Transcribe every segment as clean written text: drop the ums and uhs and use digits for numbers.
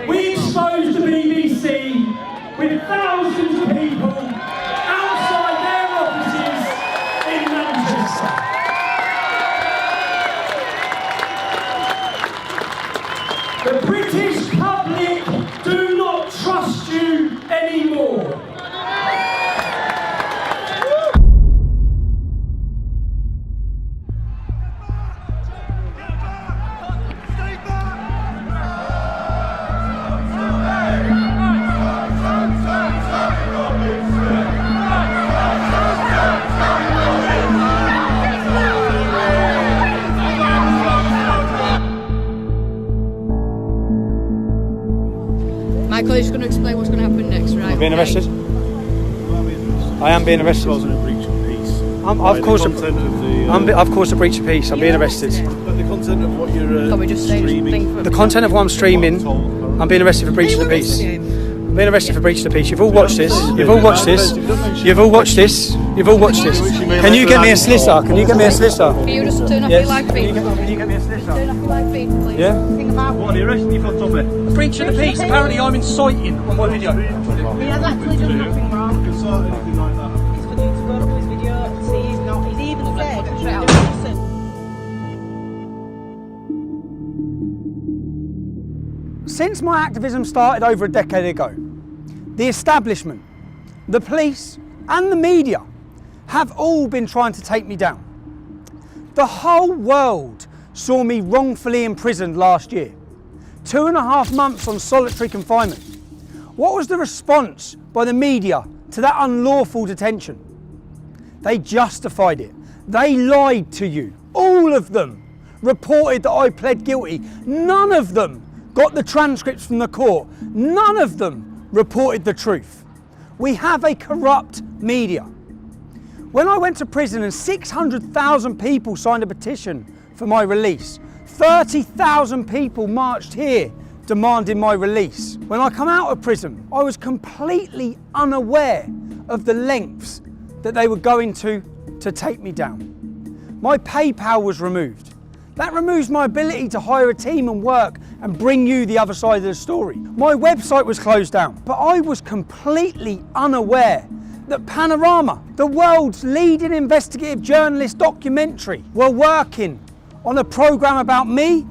We exposed the BBC with thousands of people outside their offices in Manchester. The British public do not trust you anymore. Michael is going to explain what's going to happen next, right? I'm being arrested. I am being arrested. Causing a breach of peace. I've caused a breach of peace. I'm being arrested. But the content of what you're Can we just say streaming. The content of what I'm streaming, I'm being arrested for breach of the peace. I'm being arrested for breach of the peace. You've all watched this. You've all watched this. You've all watched this. You've all watched this. Can you get me a solicitor? Can you get me a solicitor? Can you just turn off Yes. your live feed? Can you get me a solicitor? Turn off your live feed, please. Yeah? Think about What are you arresting you for, Tommy? Breach of the peace. Apparently I'm inciting on my video. He has actually done nothing wrong. It's not anything like that. It's for you to go up his video and see he's not. He's even said Straight out. Since my activism started over a decade ago, the establishment, the police and the media have all been trying to take me down. The whole world saw me wrongfully imprisoned last year. 2.5 months on solitary confinement. What was the response by the media to that unlawful detention? They justified it. They lied to you. All of them reported that I pled guilty. None of them got the transcripts from the court. None of them reported the truth. We have a corrupt media. When I went to prison and 600,000 people signed a petition for my release, 30,000 people marched here demanding my release. When I come out of prison, I was completely unaware of the lengths that they were going to take me down. My PayPal was removed. That removes my ability to hire a team and work and bring you the other side of the story. My website was closed down, but I was completely unaware that Panorama, the world's leading investigative journalist documentary, were working on a programme about me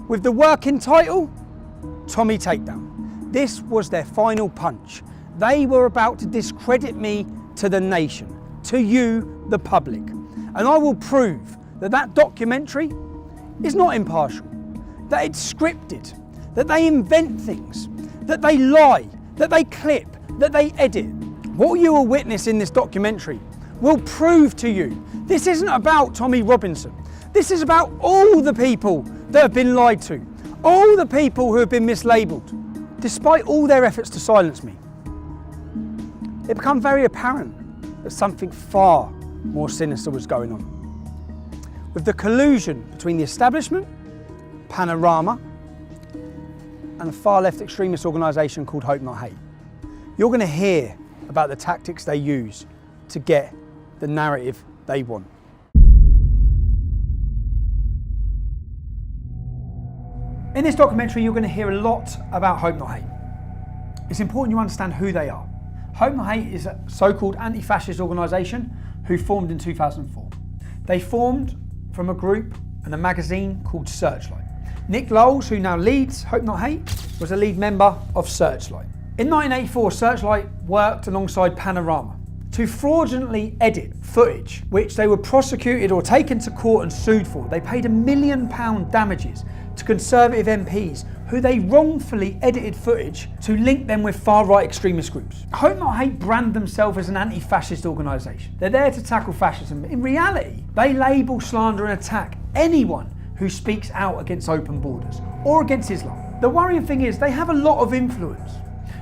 with the working title, Tommy Takedown. This was their final punch. They were about to discredit me to the nation, to you, the public. And I will prove that that documentary is not impartial, that it's scripted, that they invent things, that they lie, that they clip, that they edit. What you will witness in this documentary will prove to you this isn't about Tommy Robinson. This is about all the people that have been lied to, all the people who have been mislabelled, despite all their efforts to silence me. It became very apparent that something far more sinister was going on. With the collusion between the establishment, Panorama, and a far-left extremist organisation called Hope Not Hate. You're going to hear about the tactics they use to get the narrative they want. In this documentary, you're going to hear a lot about Hope Not Hate. It's important you understand who they are. Hope Not Hate is a so-called anti-fascist organisation who formed in 2004. They formed from a group and a magazine called Searchlight. Nick Lowles, who now leads Hope Not Hate, was a lead member of Searchlight. In 1984, Searchlight worked alongside Panorama to fraudulently edit footage which they were prosecuted or taken to court and sued for. They paid £1 million damages to Conservative MPs who they wrongfully edited footage to link them with far-right extremist groups. Hope Not Hate brand themselves as an anti-fascist organisation. They're there to tackle fascism. In reality, they label, slander and attack anyone who speaks out against open borders or against Islam. The worrying thing is they have a lot of influence.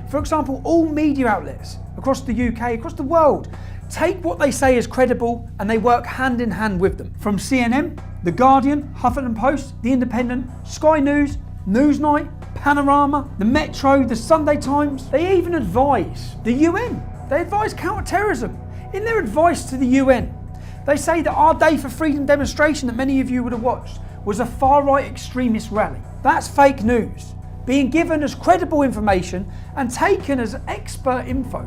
For example, all media outlets across the UK, across the world, take what they say as credible and they work hand in hand with them. From CNN, The Guardian, Huffington Post, The Independent, Sky News, Newsnight, Panorama, the Metro, the Sunday Times. They even advise the UN. They advise counter-terrorism. In their advice to the UN, they say that our Day for Freedom demonstration that many of you would have watched was a far-right extremist rally. That's fake news. being given as credible information and taken as expert info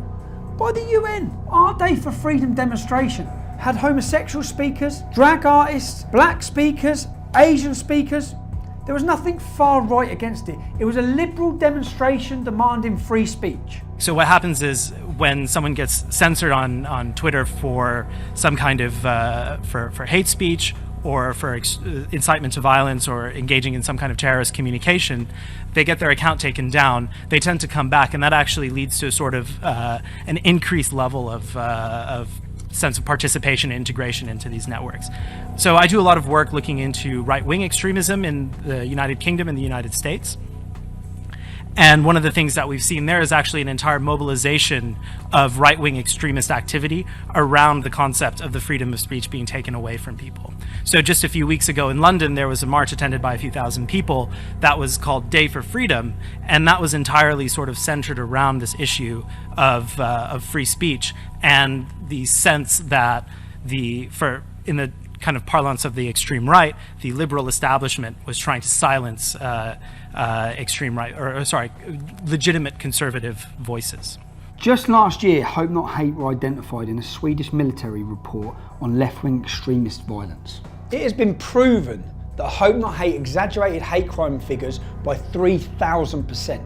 by the UN. Our Day for Freedom demonstration had homosexual speakers, drag artists, black speakers, Asian speakers. There was nothing far right against it. It was a liberal demonstration demanding free speech. So what happens is when someone gets censored on Twitter for some kind of for hate speech or for incitement to violence or engaging in some kind of terrorist communication, they get their account taken down. They tend to come back, and that actually leads to a sort of an increased level of sense of participation and integration into these networks. So I do a lot of work looking into right-wing extremism in the United Kingdom and the United States. And one of the things that we've seen there is actually an entire mobilization of right-wing extremist activity around the concept of the freedom of speech being taken away from people. So just a few weeks ago in London, there was a march attended by a few thousand people that was called Day for Freedom, and that was entirely sort of centered around this issue of free speech and the sense that in the kind of parlance of the extreme right, the liberal establishment was trying to silence extreme right, legitimate conservative voices. Just last year, Hope Not Hate were identified in a Swedish military report on left-wing extremist violence. It has been proven that Hope Not Hate exaggerated hate crime figures by 3,000%.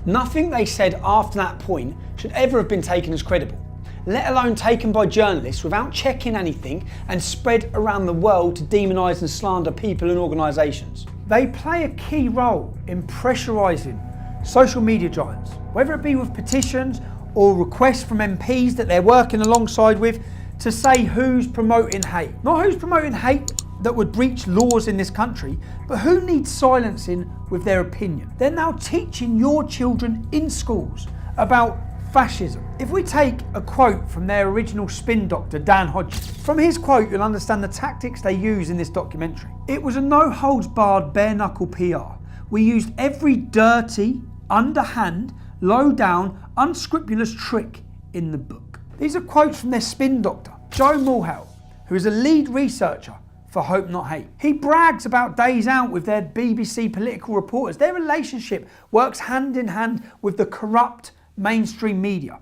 Nothing they said after that point should ever have been taken as credible, let alone taken by journalists without checking anything and spread around the world to demonise and slander people and organisations. They play a key role in pressurising social media giants, whether it be with petitions or requests from MPs that they're working alongside with to say who's promoting hate. Not who's promoting hate that would breach laws in this country, but who needs silencing with their opinion. They're now teaching your children in schools about fascism. If we take a quote from their original spin doctor, Dan Hodges, from his quote you'll understand the tactics they use in this documentary. It was a no-holds-barred bare-knuckle PR. We used every dirty, underhand, low-down, unscrupulous trick in the book. These are quotes from their spin doctor, Joe Mulhall, who is a lead researcher for Hope Not Hate. He brags about days out with their BBC political reporters. Their relationship works hand in hand with the corrupt mainstream media.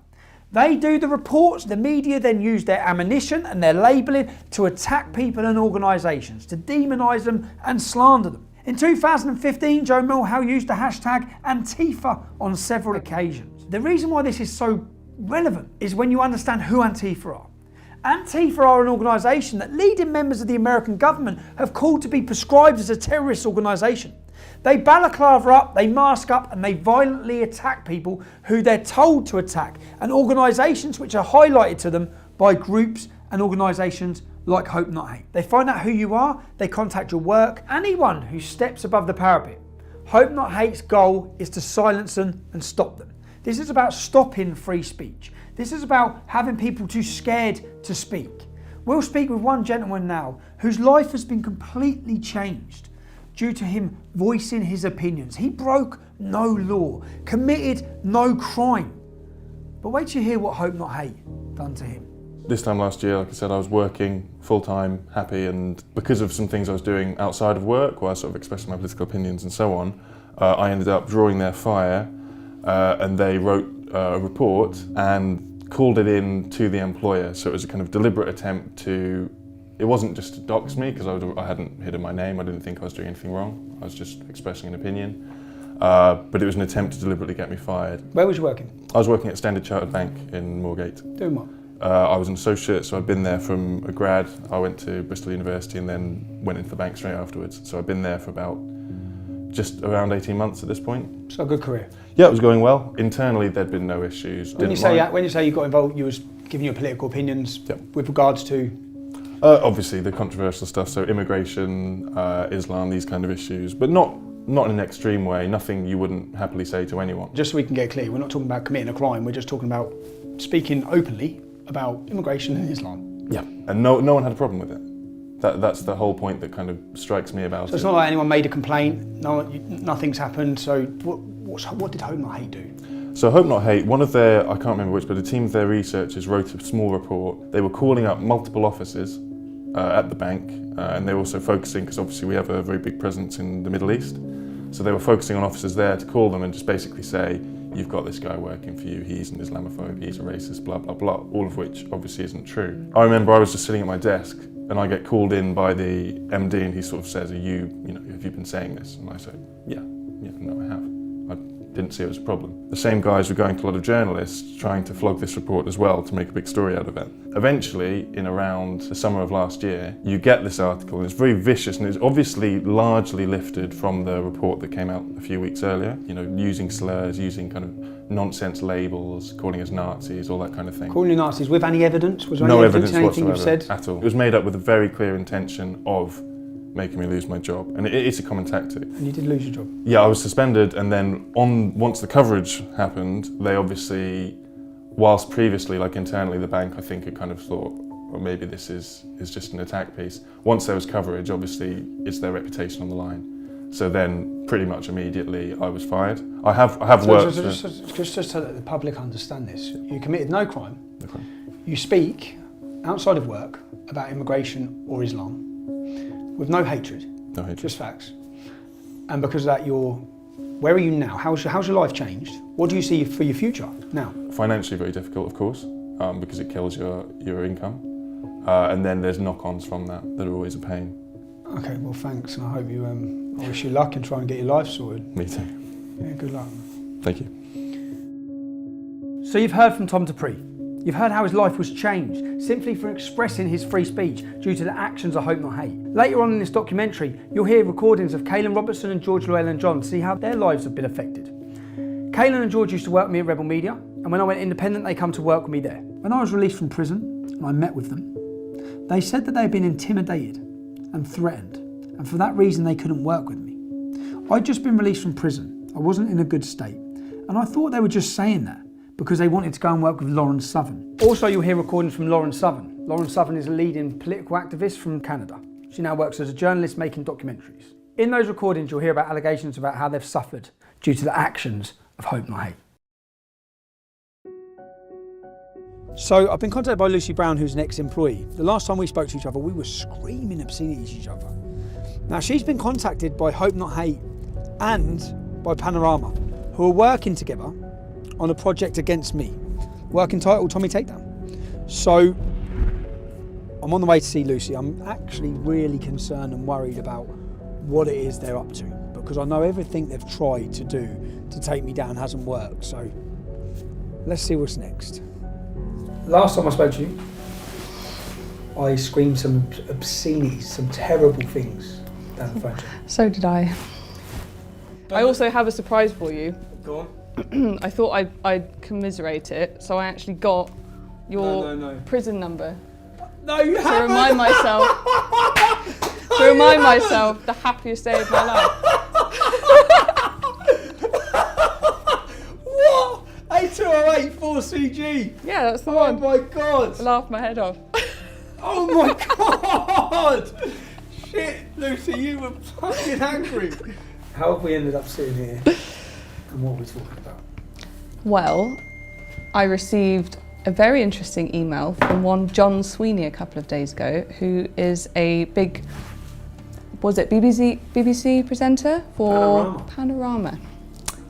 They do the reports, the media then use their ammunition and their labelling to attack people and organisations, to demonise them and slander them. In 2015, Joe Mulhall used the hashtag Antifa on several occasions. The reason why this is so relevant is when you understand who Antifa are. Antifa are an organisation that leading members of the American government have called to be prescribed as a terrorist organisation. They balaclava up, they mask up, and they violently attack people who they're told to attack, and organisations which are highlighted to them by groups and organisations like Hope Not Hate. They find out who you are, they contact your work, anyone who steps above the parapet. Hope Not Hate's goal is to silence them and stop them. This is about stopping free speech. This is about having people too scared to speak. We'll speak with one gentleman now whose life has been completely changed due to him voicing his opinions. He broke no law, committed no crime. But wait till you hear what Hope Not Hate done to him. This time last year, like I said, I was working full-time, happy, and because of some things I was doing outside of work, where I was sort of expressing my political opinions and so on, I ended up drawing their fire, and they wrote a report and called it in to the employer. So it was a kind of deliberate attempt to, it wasn't just to dox me, because I hadn't hidden my name, I didn't think I was doing anything wrong, I was just expressing an opinion. But it was an attempt to deliberately get me fired. Where was you working? I was working at Standard Chartered Bank in Moorgate. Doing what? I was an associate, so I'd been there from a grad. I went to Bristol University and then went into the bank straight afterwards. So I'd been there for about just around 18 months at this point. So a good career? Yeah, it was going well. Internally, there'd been no issues. When you say you got involved, you was giving your political opinions with regards to? Obviously the controversial stuff, so immigration, Islam, these kind of issues, but not in an extreme way, nothing you wouldn't happily say to anyone. Just so we can get clear, we're not talking about committing a crime, we're just talking about speaking openly about immigration and Islam. Yeah, and no one had a problem with it. That's the whole point that kind of strikes me about it. So it's not like anyone made a complaint, nothing's happened, so what did Hope Not Hate do? So Hope Not Hate, one of their, I can't remember which, but a team of their researchers wrote a small report. They were calling up multiple offices at the bank, and they were also focusing, because obviously we have a very big presence in the Middle East, So they were focusing on officers there to call them and just basically say, you've got this guy working for you, he's an Islamophobe, he's a racist, blah, blah, blah, all of which obviously isn't true. I remember I was just sitting at my desk and I get called in by the MD and he sort of says, have you been saying this? And I say, yeah, no, I have. I didn't see it as a problem. The same guys were going to a lot of journalists trying to flog this report as well to make a big story out of it. Eventually, in around the summer of last year, you get this article and it's very vicious and it's obviously largely lifted from the report that came out a few weeks earlier, using slurs, using kind of nonsense labels, calling us Nazis, all that kind of thing. Calling you Nazis with any evidence? Was there no any evidence in anything whatsoever you've said? at all. It was made up with a very clear intention of making me lose my job, and it's a common tactic. And you did lose your job? Yeah, I was suspended, and then once the coverage happened, they obviously, whilst previously, like internally, the bank I think had kind of thought, well, maybe this is just an attack piece. Once there was coverage, obviously, it's their reputation on the line. So then, pretty much immediately, I was fired. I have worked. Just so that the public understand this, you committed no crime. Okay. You speak outside of work about immigration or Islam with no hatred. No hatred. Just facts. And because of that, where are you now? How's your life changed? What do you see for your future now? Financially very difficult, of course, because it kills your income. And then there's knock-ons from that are always a pain. Okay, well thanks, and I hope you, I wish you luck and try and get your life sorted. Me too. Yeah, good luck. Thank you. So you've heard from Tom Dupree. You've heard how his life was changed simply for expressing his free speech due to the actions of Hope Not Hate. Later on in this documentary, you'll hear recordings of Caelan Robertson and George Llewellyn-John to see how their lives have been affected. Caelan and George used to work with me at Rebel Media, and when I went independent, they come to work with me there. When I was released from prison and I met with them, they said that they had been intimidated and threatened, and for that reason they couldn't work with me. I'd just been released from prison. I wasn't in a good state, and I thought they were just saying that because they wanted to go and work with Lauren Southern. Also, you'll hear recordings from Lauren Southern. Lauren Southern is a leading political activist from Canada. She now works as a journalist making documentaries. In those recordings, you'll hear about allegations about how they've suffered due to the actions of Hope Not Hate. So I've been contacted by Lucy Brown, who's an ex-employee. The last time we spoke to each other, we were screaming obscenities at each other. Now, she's been contacted by Hope Not Hate and by Panorama, who are working together on a project against me, work entitled Tommy Takedown. So I'm on the way to see Lucy. I'm actually really concerned and worried about what it is they're up to, because I know everything they've tried to do to take me down hasn't worked. So let's see what's next. Last time I spoke to you, I screamed some obscenities, some terrible things down the phone. So did I. I also have a surprise for you. Go on. I thought I'd commiserate it, so I actually got your prison number. No, you haven't. To remind myself the happiest day of my life. What? 82084CG. Yeah, that's the one. Oh my god. I laughed my head off. Oh my god. Shit, Lucy, you were fucking angry. How have we ended up sitting here? And what are we talking about? Well, I received a very interesting email from one John Sweeney a couple of days ago, who is a big, BBC presenter for Panorama.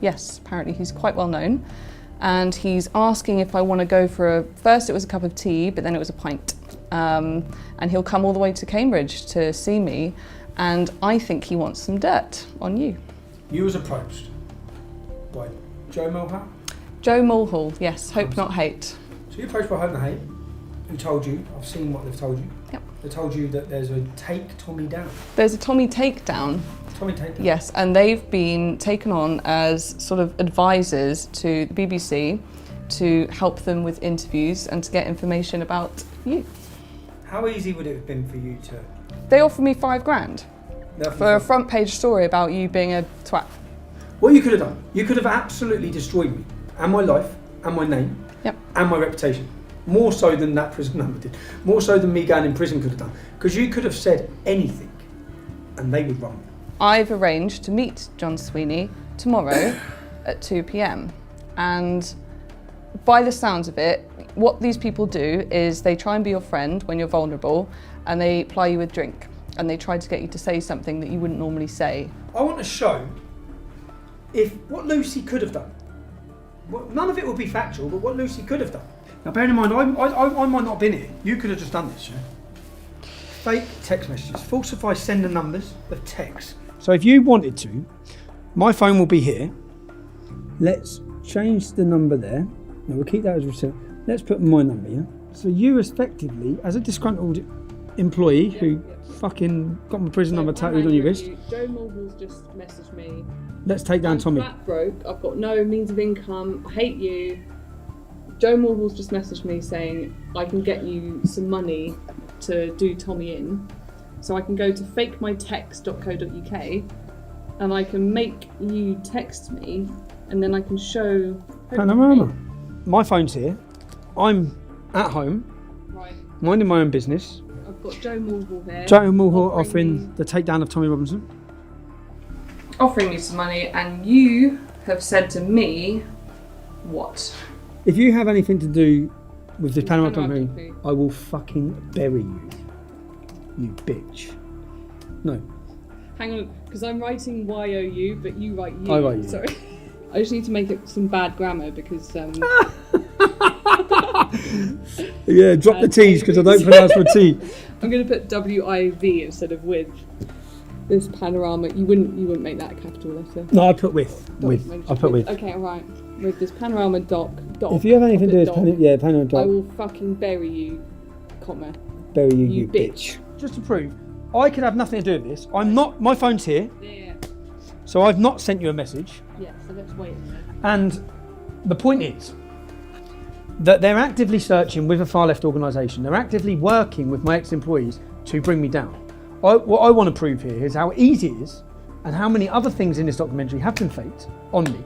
Yes, apparently he's quite well known. And he's asking if I want to go for first it was a cup of tea, but then it was a pint. And he'll come all the way to Cambridge to see me. And I think he wants some dirt on you. You was approached by Joe Mulhall? Joe Mulhall, yes, Hope Not Hate. So you're approached by Hope Not Hate, who told you, I've seen what they've told you. Yep. They told you that there's a Take Tommy Down. There's a Tommy Takedown. Tommy Takedown? Yes, and they've been taken on as sort of advisors to the BBC to help them with interviews and to get information about you. How easy would it have been for you to... They offered me £5,000 for a front page story about you being a twat. What you could have done, you could have absolutely destroyed me, and my life, and my name, and my reputation. More so than that prison number did. More so than me going in prison could have done. Because you could have said anything, and they would run. I've arranged to meet John Sweeney tomorrow at 2 p.m. And by the sounds of it, what these people do is they try and be your friend when you're vulnerable, and they ply you with drink, and they try to get you to say something that you wouldn't normally say. I want to show if what Lucy could have done. None of it would be factual, but what Lucy could have done. Now, bearing in mind, I might not have been here. You could have just done this, yeah? Fake text messages. Falsify sender numbers of text. So if you wanted to, my phone will be here. Let's change the number there. No, we'll keep that as receipt. Let's put my number, yeah? So you effectively, as a disgruntled employee who fucking got my prison number tattooed on your wrist. Joe Mulhall's just messaged me. Let's take down Tommy. I'm flat broke, I've got no means of income, I hate you. Joe Mulhall's just messaged me saying I can get you some money to do Tommy in. So I can go to fakemytext.co.uk and I can make you text me and then I can show Panorama. My phone's here. I'm at home, right. minding my own business. I've got Joe Mulhall here. Joe Mulhall offering the takedown of Tommy Robinson. Offering me some money, and you have said to me, what? If you have anything to do with this Panorama Panorama company, I will fucking bury you. You bitch. No. Hang on, because I'm writing YOU, but you write you. I write you. Sorry. I just need to make it some bad grammar because. Yeah, drop the T's because I don't pronounce my T. I'm going to put WIV instead of with. This Panorama, you wouldn't make that a capital letter. No, I put with. I put with. Okay, alright. With this Panorama doc. If you have anything to do with Panorama doc. I will fucking bury you, comma. Bury you, you bitch. Just to prove, I could have nothing to do with this. I'm not. My phone's here. Yeah. So I've not sent you a message. Yeah. So let's wait. And the point is that they're actively searching with a far left organisation. They're actively working with my ex-employees to bring me down. What I want to prove here is how easy it is and how many other things in this documentary have been faked on me.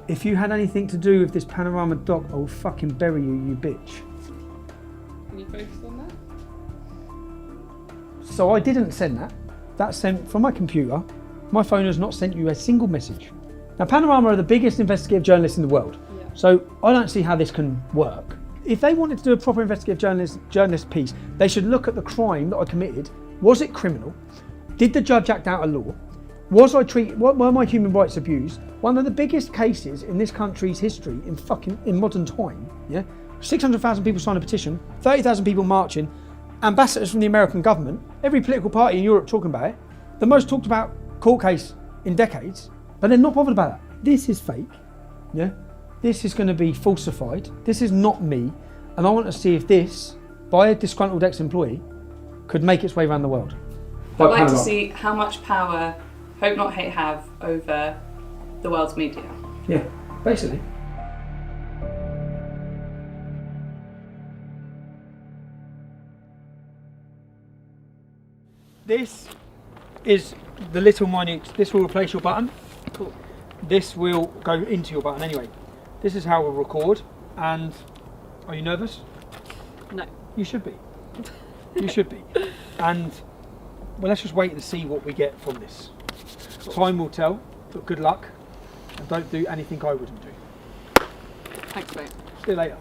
If you had anything to do with this Panorama doc, I will fucking bury you, you bitch. Can you focus on that? So I didn't send that. That's sent from my computer. My phone has not sent you a single message. Now, Panorama are the biggest investigative journalists in the world. Yeah. So I don't see how this can work. If they wanted to do a proper investigative journalist piece, they should look at the crime that I committed. Was it criminal? Did the judge act out of law? Were my human rights abused? One of the biggest cases in this country's history in modern time, yeah? 600,000 people signed a petition, 30,000 people marching, ambassadors from the American government, every political party in Europe talking about it, the most talked about court case in decades, but they're not bothered about that. This is fake, yeah? This is going to be falsified. This is not me. And I want to see if this, by a disgruntled ex-employee, could make its way around the world. I'd like to see how much power Hope Not Hate have over the world's media. Yeah, basically. This is the little minute, this will replace your button. Cool. This will go into your button anyway. This is how we'll record, and are you nervous? No. You should be. You should be. And well, let's just wait and see what we get from this. Cool. Time will tell, but good luck, and don't do anything I wouldn't do. Thanks, mate. See you later.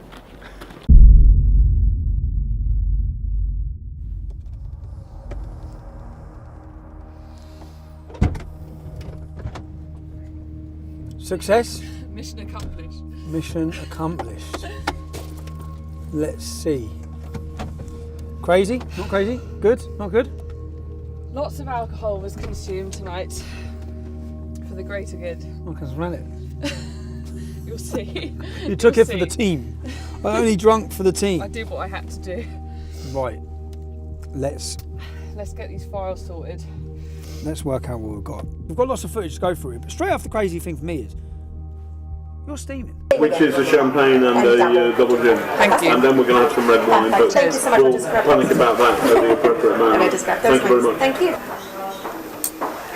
Success? Mission accomplished. Mission accomplished. Let's see. Crazy? Not crazy? Good? Not good? Lots of alcohol was consumed tonight for the greater good. I can smell it. You'll see. You took it for the team. I only drunk for the team. I did what I had to do. Right. Let's get these files sorted. Let's work out what we've got. We've got lots of footage to go through, but straight off the crazy thing for me is you're steaming. Which is a champagne and a double gin. Thank you. And then we're going to have some red wine, but Thank you so much. we'll panic about that at the appropriate moment. Thank you very much. Thank you.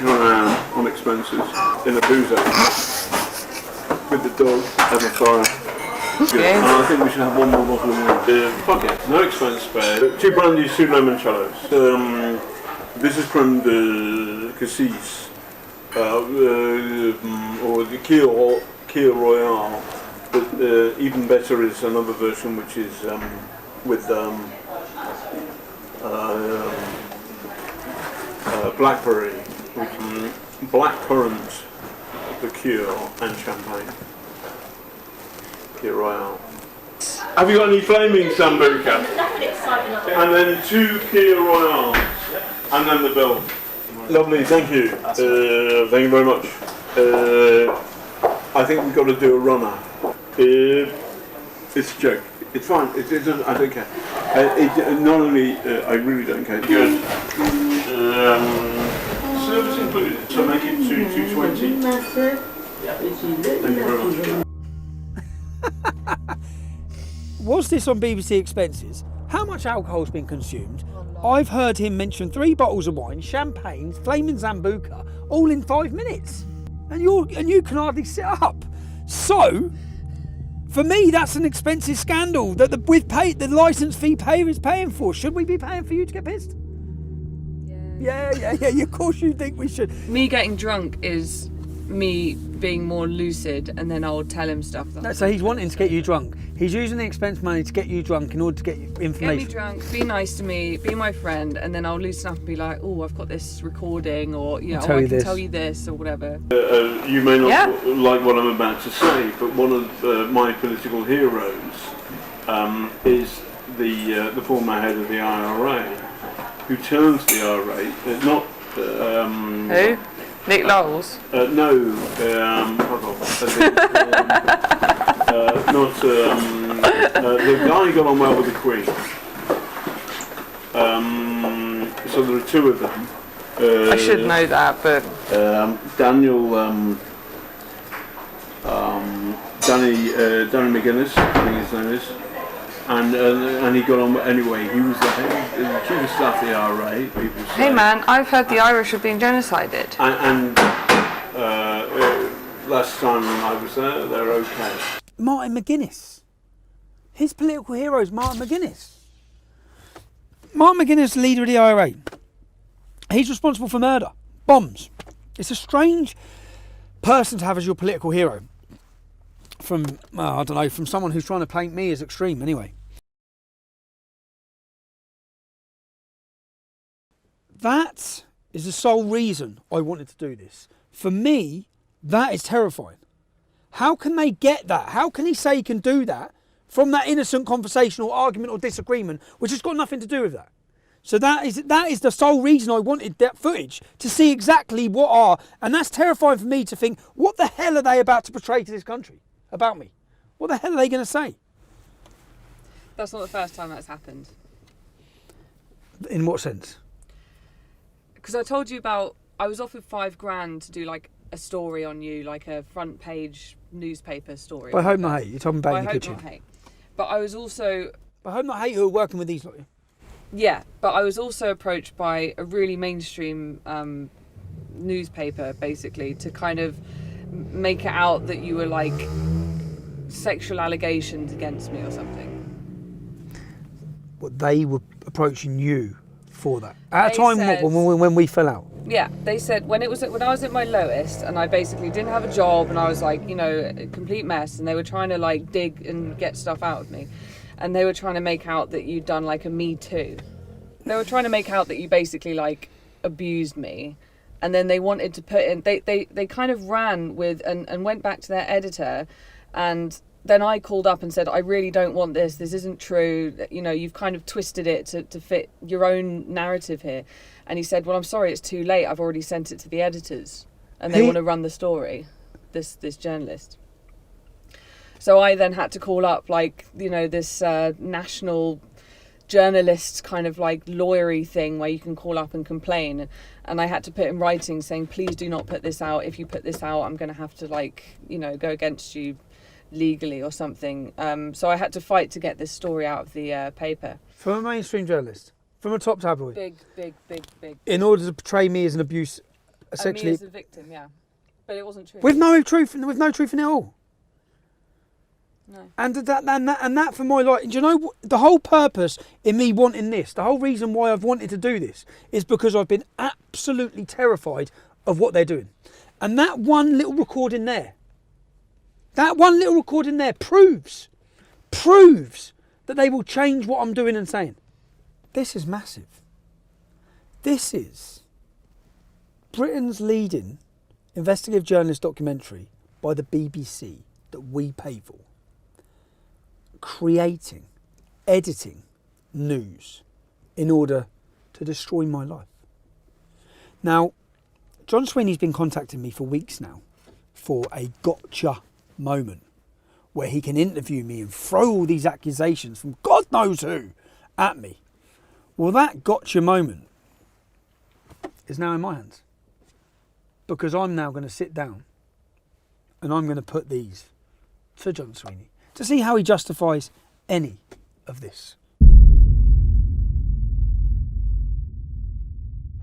Here I am on expenses in a boozer with the dog and the fire. Okay. And I think we should have one more bottle of wine. Fuck it, no expense spared. 2 brandies, 2 limoncellos. This is from the Cassis, or the Keel Royale, but even better is another version which is with blackberry, which blackcurrant liqueur and champagne. Liqueur Royale. Have you got any flaming Sambuca? And then 2 Kia Royales. And then the bill. Lovely, thank you. Thank you very much. I think we've got to do a runner. It's a joke. It's fine. I don't care. Not only, I really don't care. Good. Service included. So make it 220. Thank you very much. Was this on BBC Expenses? How much alcohol's been consumed? I've heard him mention 3 bottles of wine, champagne, flaming Sambuca, all in 5 minutes. And you can hardly sit up. So, for me, that's an expensive scandal that the licence fee payer is paying for. Should we be paying for you to get pissed? Yeah. Of course you think we should. Me getting drunk is me being more lucid, and then I'll tell him stuff. So he's wanting to get you drunk. He's using the expense money to get you drunk in order to get you information. Get me drunk, be nice to me, be my friend, and then I'll loosen up and be like, oh, I've got this recording, or I can tell you this, or whatever. You may not like what I'm about to say, but one of my political heroes is the former head of the IRA, who turns the IRA, not... Who? Nick Lowell's? No, not the guy who got on well with the Queen. So there are 2 of them. I should know that, but Danny McGuinness, I think his name is, and he got on anyway. He was the chief of staff of the IRA. People say. Hey man, I've heard the Irish are being genocided. And last time I was there, they're okay. Martin McGuinness. His political hero is Martin McGuinness. Martin McGuinness, leader of the IRA. He's responsible for murder, bombs. It's a strange person to have as your political hero. From someone who's trying to paint me as extreme anyway. That is the sole reason I wanted to do this. For me, that is terrifying. How can they get that? How can he say he can do that from that innocent conversation or argument or disagreement, which has got nothing to do with that? So that is the sole reason I wanted that footage, to see exactly what are, and that's terrifying for me to think, what the hell are they about to portray to this country about me? What the hell are they going to say? That's not the first time that's happened. In what sense? Because I told you about, I was offered $5,000 to do like a story on you, like a front page newspaper story. By Hope Not Hate, you're talking about in the kitchen. By Hope Not Hate. But I was also... By Hope Not Hate, who are working with these lot. Yeah, but I was also approached by a really mainstream newspaper, basically, to kind of make it out that you were like sexual allegations against me or something. Well, they were approaching you for that at a time when we fell out. Yeah, they said when I was at my lowest and I basically didn't have a job and I was like, a complete mess, and they were trying to like dig and get stuff out of me, and they were trying to make out that you'd done like a Me Too. They were trying to make out that you basically like abused me, and then they wanted to put in, they kind of ran with and went back to their editor, and then I called up and said, I really don't want this isn't true, you've kind of twisted it to fit your own narrative here. And he said, well, I'm sorry, it's too late, I've already sent it to the editors and they want to run the story, this journalist. So I then had to call up this national journalist kind of like lawyery thing where you can call up and complain, and I had to put in writing saying, please do not put this out. If you put this out, I'm going to have to go against you legally or something. So I had to fight to get this story out of the paper. From a mainstream journalist, from a top tabloid. Big. In order to portray me as an abuse, essentially. Me as a victim, yeah. But it wasn't true. With no truth in it all. No. And that for my life, do you know what, the whole purpose in me wanting this, the whole reason why I've wanted to do this is because I've been absolutely terrified of what they're doing. And that one little recording there proves that they will change what I'm doing and saying. This is massive. This is Britain's leading investigative journalist documentary by the BBC that we pay for, creating, editing news in order to destroy my life. Now, John Sweeney's been contacting me for weeks now for a gotcha moment where he can interview me and throw all these accusations from God knows who at me. Well, that gotcha moment is now in my hands, because I'm now going to sit down and I'm going to put these to John Sweeney to see how he justifies any of this.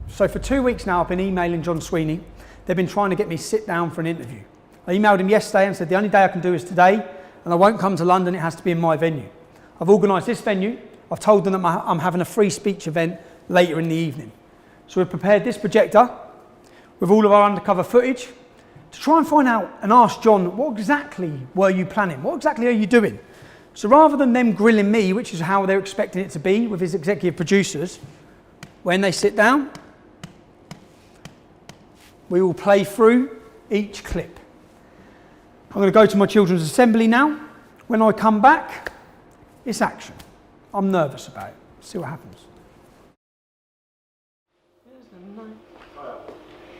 So for 2 weeks now, I've been emailing John Sweeney. They've been trying to get me to sit down for an interview. I emailed him yesterday and said the only day I can do is today, and I won't come to London, it has to be in my venue. I've organised this venue. I've told them that I'm having a free speech event later in the evening. So we've prepared this projector with all of our undercover footage to try and find out and ask John, what exactly were you planning? What exactly are you doing? So rather than them grilling me, which is how they're expecting it to be with his executive producers, when they sit down, we will play through each clip. I'm going to go to my children's assembly now. When I come back, it's action. I'm nervous about it. See what happens.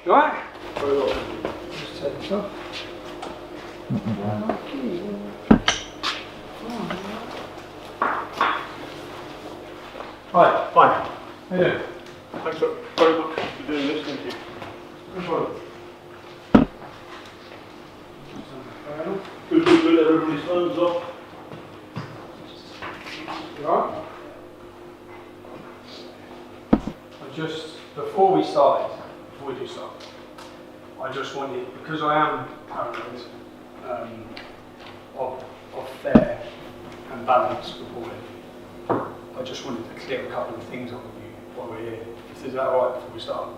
You alright? Very well. Just take this off. Hi. Fine. How you doing? Thanks very much for doing this, thank you. Which one? Good, everybody's phones off. You alright? Before we do start, I just wanted, because I am paranoid of fair and balanced reporting, I just wanted to clear a couple of things up with you while we're here. Is that alright before we start?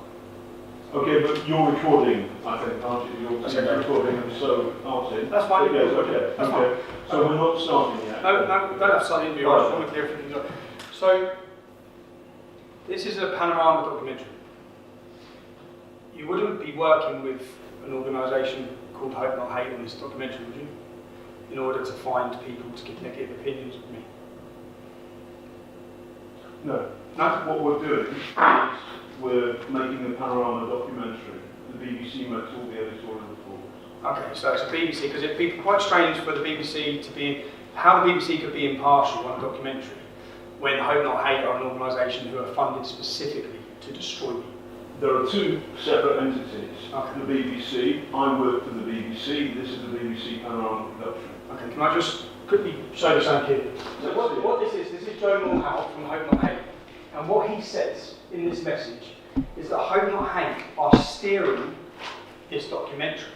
Okay, but you're recording, I think, aren't you? You're recording, and so aren't you? That's fine. Yes, okay. That's okay. fine. So we're not starting yet? No, we don't have to start the interview. I just want to clear a few things up. So, this is a Panorama documentary. You wouldn't be working with an organisation called Hope Not Hate on this documentary, would you? In order to find people to give negative opinions of me. No. That's what we're doing. We're making a Panorama documentary. The BBC makes all the editorial reports. Okay, so it's a BBC, because it'd be quite strange for the BBC to be, how the BBC could be impartial on a documentary when Hope Not Hate are an organisation who are funded specifically to destroy me. There are two separate entities. Okay. The BBC, I work for the BBC, this is the BBC Panorama production. Okay, can I just quickly show you something here? So what this is Joe Moorhouse from Hope Not Hate, and what he says in this message is that Hope Not Hate are steering this documentary.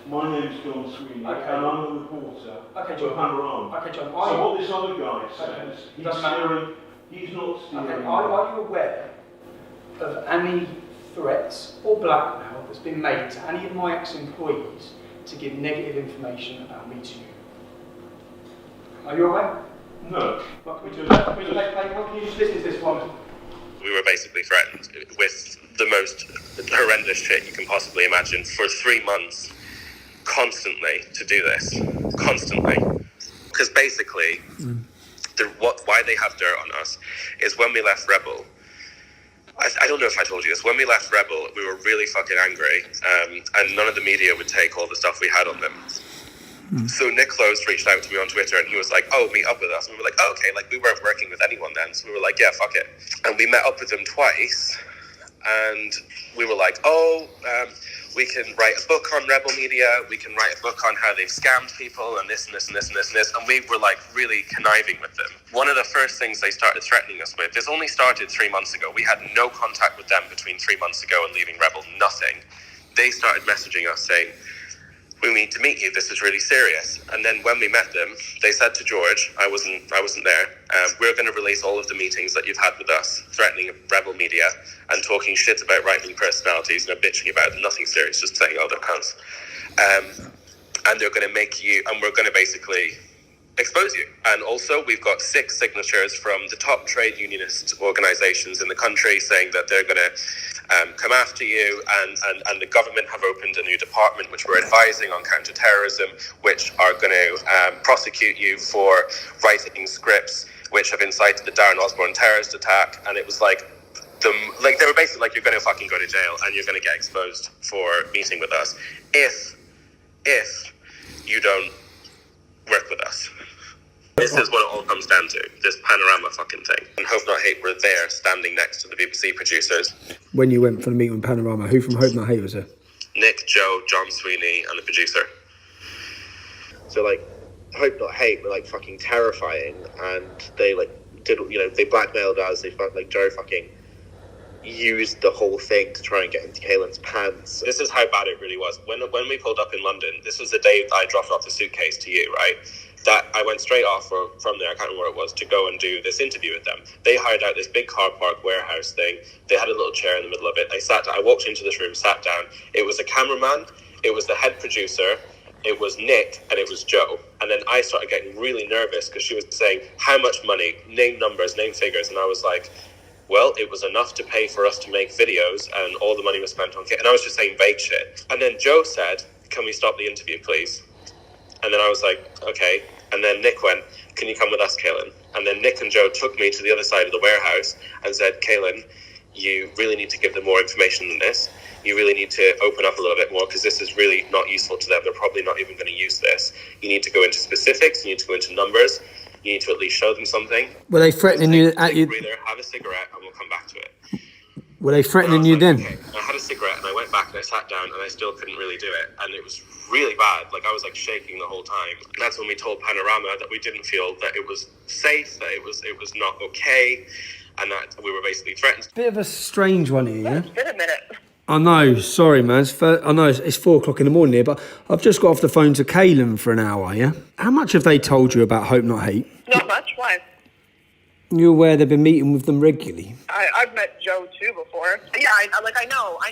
My name's John Sweeney, Okay. and I'm a reporter Okay, for John. Panorama. Okay, John. So what this other guy says, It doesn't matter. he's not steering. Okay, are you aware of any threats or blackmail that's been made to any of my ex-employees to give negative information about me to you? Are you aware? No. Can you just listen to this one? We were basically threatened with the most horrendous shit you can possibly imagine for 3 months, constantly, to do this. Constantly. Because basically, why they have dirt on us is when we left Rebel, I don't know if I told you this, when we left Rebel, we were really fucking angry, and none of the media would take all the stuff we had on them. So Nick Close reached out to me on Twitter and he was like, oh, meet up with us. And we were like, oh, okay, like we weren't working with anyone then. So we were like, yeah, fuck it. And we met up with them twice and we were like, we can write a book on Rebel Media, we can write a book on how they've scammed people and this and this and this and this and this. And we were like really conniving with them. One of the first things they started threatening us with, this only started 3 months ago. We had no contact with them between 3 months ago and leaving Rebel, nothing. They started messaging us saying, we need to meet you, this is really serious. And then when we met them, they said to George, I wasn't there, we're going to release all of the meetings that you've had with us, threatening Rebel Media and talking shit about right-wing personalities and bitching about nothing serious, just saying, oh, they're cunts. And they're going to make you, and we're going to basically expose you. And also, we've got 6 signatures from the top trade unionist organisations in the country saying that they're going to come after you, and the government have opened a new department which we're advising on counter-terrorism, which are going to prosecute you for writing scripts which have incited the Darren Osborne terrorist attack. And it was like, they were basically like, you're going to fucking go to jail and you're going to get exposed for meeting with us if you don't work with us. This is what it all comes down to, this Panorama fucking thing. And Hope Not Hate were there standing next to the BBC producers. When you went for the meeting with Panorama, who from Hope Not Hate was there? Nick, Joe, John Sweeney, and the producer. So like, Hope Not Hate were like fucking terrifying, and they like did, you know, they blackmailed us. They like Joe fucking used the whole thing to try and get into Kaylin's pants. This is how bad it really was. When we pulled up in London, this was the day I dropped off the suitcase to you, right? That I went straight off from there, I can't remember where it was, to go and do this interview with them. They hired out this big car park warehouse thing. They had a little chair in the middle of it. I walked into this room, sat down. It was a cameraman, it was the head producer, it was Nick, and it was Joe. And then I started getting really nervous because she was saying, how much money, name numbers, name figures. And I was like, well, it was enough to pay for us to make videos, and all the money was spent on kit. And I was just saying vague shit. And then Joe said, can we stop the interview, please? And then I was like, okay. And then Nick went, can you come with us, Kaylin? And then Nick and Joe took me to the other side of the warehouse and said, Kaylin, you really need to give them more information than this. You really need to open up a little bit more, because this is really not useful to them. They're probably not even going to use this. You need to go into specifics. You need to go into numbers. You need to at least show them something. Were they threatening you at you? Breather, have a cigarette, and we'll come back to it. Were they threatening you then? Okay. I had a cigarette, and I went back and I sat down, and I still couldn't really do it. And it was really bad. Like, I was like shaking the whole time. That's when we told Panorama that we didn't feel that it was safe, that it was not okay, and that we were basically threatened. Bit of a strange one here, yeah? It's been a minute. I know, sorry man, I know it's 4 o'clock in the morning here, but I've just got off the phone to Kaylin for an hour, yeah? How much have they told you about Hope Not Hate? Not much. Why? You're aware they've been meeting with them regularly? I've met Joe too before. Yeah, I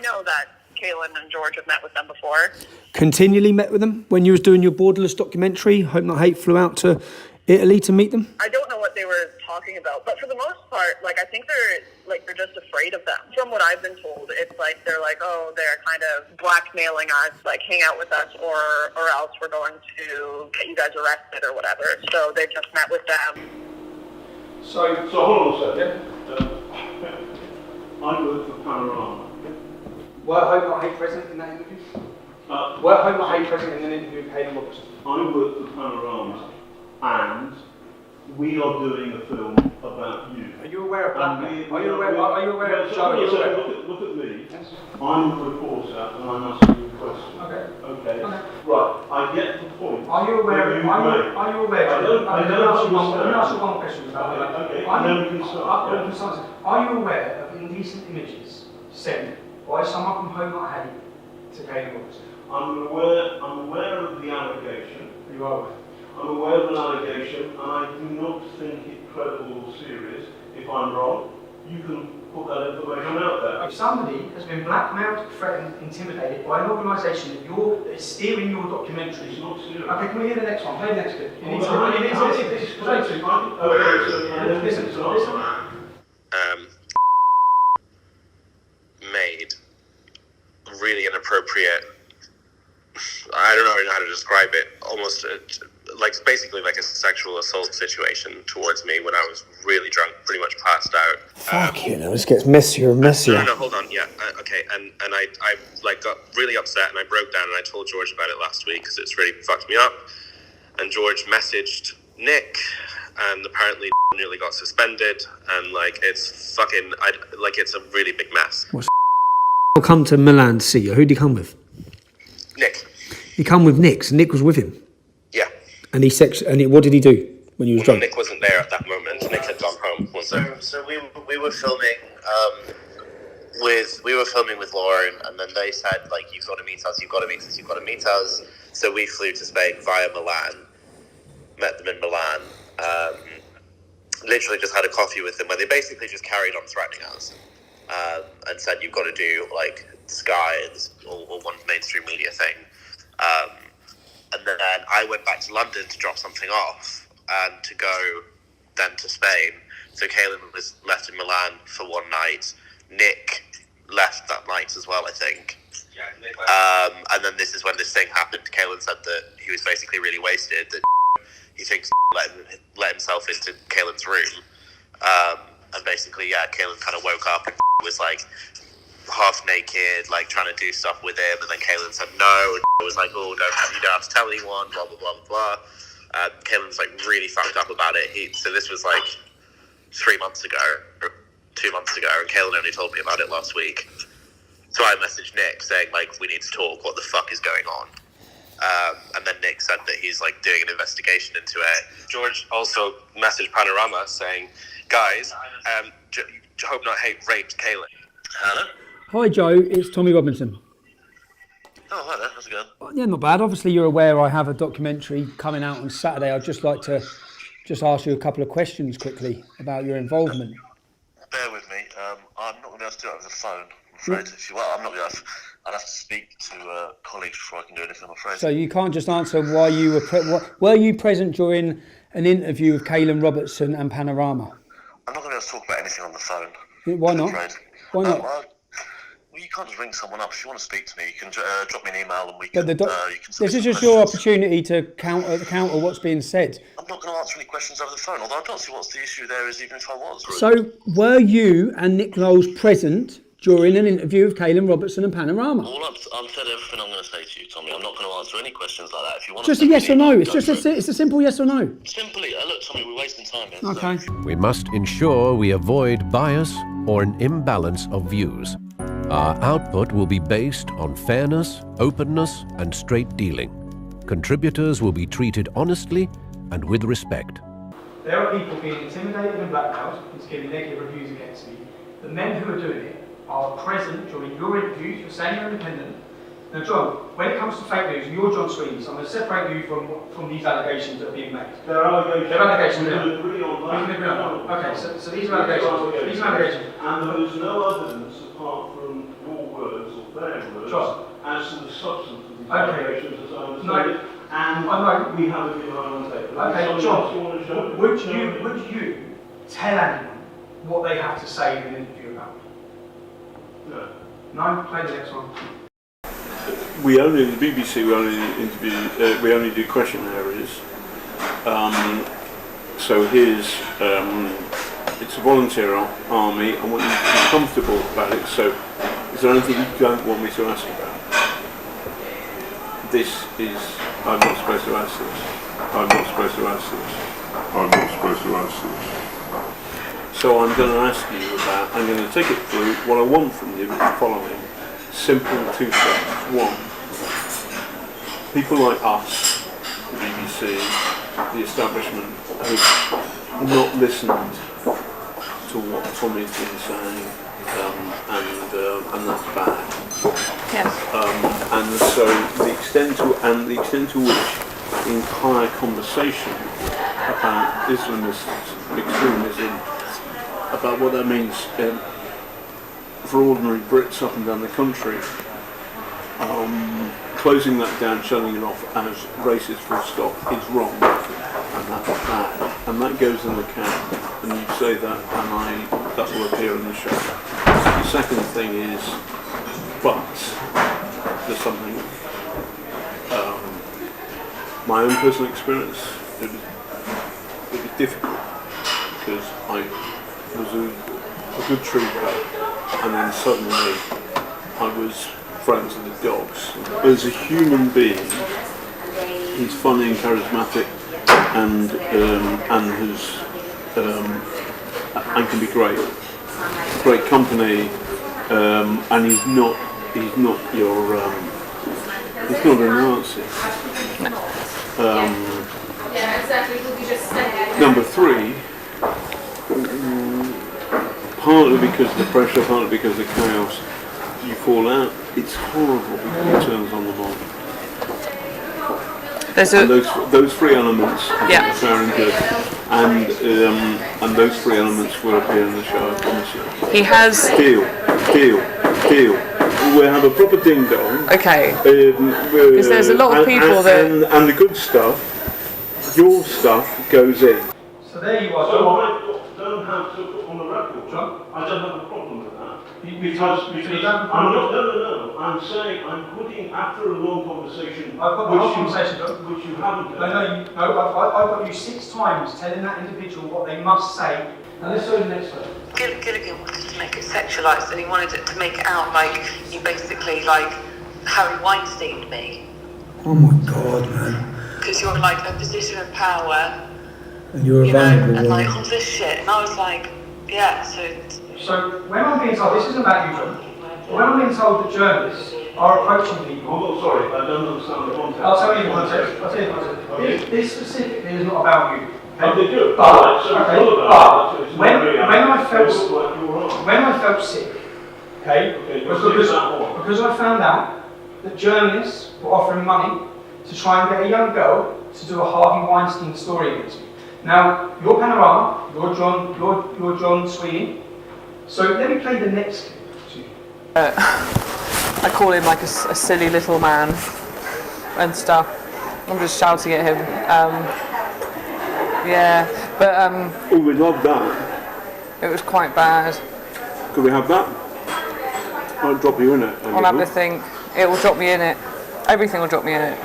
know that Kaylin and George have met with them before. Continually met with them? When you was doing your Borderless documentary, Hope Not Hate flew out to Italy to meet them? I don't know what they were talking about, but for the most part, like, I think they're just afraid of them. From what I've been told, it's like they're like, oh, they're kind of blackmailing us, like, hang out with us, or else we're going to get you guys arrested or whatever. So they just met with them. So hold on a second. I work for Panorama. Were Hope Not Hate present in that interview? Were Hope Not Hate present in an interview with Kaylin Robertson? I work for Panorama, and we are doing a film about you. Are you aware of that? Are you aware of Joe? Look at me. Yes. I'm a reporter, and I'm asking you a question. Okay. Right. I get the point. Are you aware? Let me ask you one question about that. Okay. Are you aware of indecent images sent by someone from Hope Not Hate to Kaylin Robertson? I'm aware of the allegation. You are aware. I'm aware of an allegation, and I do not think it credible or serious. If I'm wrong, you can put that information out there. If somebody has been blackmailed, threatened, intimidated by an organisation that is steering your documentary... It's not serious. Okay, can we hear the next one? Play the next bit. Made really inappropriate, I don't know how to describe it, almost basically like a sexual assault situation towards me when I was really drunk, pretty much passed out. Fuck you know, this gets messier and messier. No, hold on, yeah, okay, and I got really upset, and I broke down, and I told George about it last week because it's really fucked me up, and George messaged Nick, and apparently nearly got suspended, and it's fucking, it's a really big mess. I'll come to Milan to see you. Who'd he come with? Nick. He come with Nick, so Nick was with him? Yeah. And what did he do when you was drunk? Nick wasn't there at that moment. Nick had gone home. So we were filming with Lauren, and then they said, you've got to meet us. So we flew to Spain via Milan, met them in Milan, literally just had a coffee with them, where they basically just carried on threatening us, and said, you've got to do Sky or one mainstream media thing. And then I went back to London to drop something off and to go then to Spain. So Kaylin was left in Milan for one night. Nick left that night as well, I think. And then this is when this thing happened. Caelan said that he was basically really wasted, that he thinks let himself into Caelan's room. And basically, Caelan kind of woke up and was like half naked, like trying to do stuff with him. And then Caelan said no, and was like, oh, you don't have to tell anyone, blah, blah, blah, blah, blah. Caelan was like really fucked up about it. So this was like 3 months ago, or 2 months ago, and Caelan only told me about it last week. So I messaged Nick saying, like, we need to talk, what the fuck is going on? And then Nick said that he's like doing an investigation into it. George also messaged Panorama saying, guys, hope not hate raped Caelan. Hello? Hi Joe, it's Tommy Robinson. Oh, hi there, how's it going? Yeah, not bad. Obviously you're aware I have a documentary coming out on Saturday. I'd just like to ask you a couple of questions quickly about your involvement. Bear with me, I'm not going to be able to do it over the phone, I'm afraid. I'm not going to I'd have to speak to colleagues before I can do anything, I'm afraid. So you can't just answer why you were you present during an interview with Caelan Robertson and Panorama? I'm not going to be able to talk about anything on the phone. Why not? Why not? Well, you can't just ring someone up. If you want to speak to me, you can drop me an email and we can... This is just your opportunity to counter what's being said. I'm not going to answer any questions over the phone, although I don't see what's the issue there is, even if I was. Really. So, were you and Nick Knowles present during an interview with Caelan Robertson and Panorama? I've said everything I'm going to say to you, Tommy. I'm not going to answer any questions like that. If you want just a yes or no. It's just it's a simple yes or no. Simply, look, Tommy, we're wasting time here. Okay. We must ensure we avoid bias or an imbalance of views. Our output will be based on fairness, openness, and straight dealing. Contributors will be treated honestly and with respect. There are people being intimidated and blackmailed into giving negative reviews against me. The men who are doing it are present during your interviews. You're saying you're independent. Now, John, when it comes to fake news, you're John Sweeney, so I'm going to separate you from these allegations that are being made. There are allegations. There are allegations. We can agree on that. We can agree on that. Okay, so these are allegations. These are allegations. And there is no evidence apart from your words or their words John, as to the substance of these okay. allegations as I understand it. And I know. we have a given on tape. Okay, John, would you tell anyone what they have to say in an interview about? No. No? Play the next one. We only, the BBC, we only do question areas. So here's, it's a volunteer army. I want you to be comfortable about it. So is there anything you don't want me to ask about? This is, I'm not supposed to ask this. I'm not supposed to ask this. I'm not supposed to ask this. So I'm going to ask you about, I'm going to take it through. What I want from you is the following. Simple two steps. One, people like us, the BBC, the establishment, have not listened to what Tommy's been saying, and that's bad. Yes. And so the extent to which the entire conversation about extremism, about what that means for ordinary Brits up and down the country, closing that down, shutting it off as racist full stop is wrong, and that's bad, and that goes in the can, and you say that, and that will appear in the show. The second thing is, but there's something, my own personal experience, it was difficult, because I was a good trooper, and then suddenly I was friends with the dogs. As a human being, he's funny and charismatic, and has and can be great company, and he's not your he's not a Nazi. Number three, partly because of the pressure, partly because of the chaos, you fall out. It's horrible because it turns on the mob. And those three elements are fair and good, and those three elements will appear in the show, I promise you. He has... Deal. We'll have a proper ding dong. Okay. Because there's a lot of people and the good stuff, your stuff goes in. So there you are. So I don't have to put on the record, John. I don't have a problem with that. Because no. I'm saying I'm putting after a long conversation. I've got the whole conversation, which you haven't done. No. I've got you 6 times telling that individual what they must say. Now let's go to the next one. Gilligan wanted to make it sexualised, and he wanted it to make it out like you basically like Harry Weinsteined me. Oh my God, man. Because you're like a position of power. And you're you know, vulnerable. and like all this shit, and I was like, yeah. So when I'm being told, this isn't about you, John. But when I'm being told that journalists are approaching people. I'm not sorry, I don't understand the context. I'll tell you the context. Okay. This specifically is not about you. Oh, they do. But when I felt sick, because I found out that journalists were offering money to try and get a young girl to do a Harvey Weinstein story against me. Now, you're Panorama, you're John Sweeney. So let me play the next clip. I call him like a silly little man and stuff. I'm just shouting at him. Oh, we love that. It was quite bad. Could we have that? I'll drop you in it. I'll have to think. It will drop me in it. Everything will drop me in it.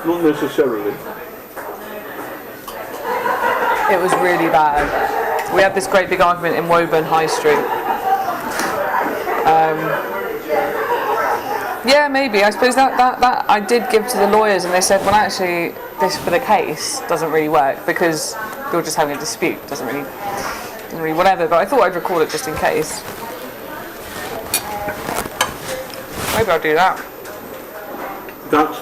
Not necessarily. It was really bad. We had this great big argument in Woburn High Street. Yeah, maybe. I suppose that I did give to the lawyers, and they said, well, actually, this for the case doesn't really work because you're just having a dispute. Doesn't really whatever. But I thought I'd record it just in case. Maybe I'll do that. That's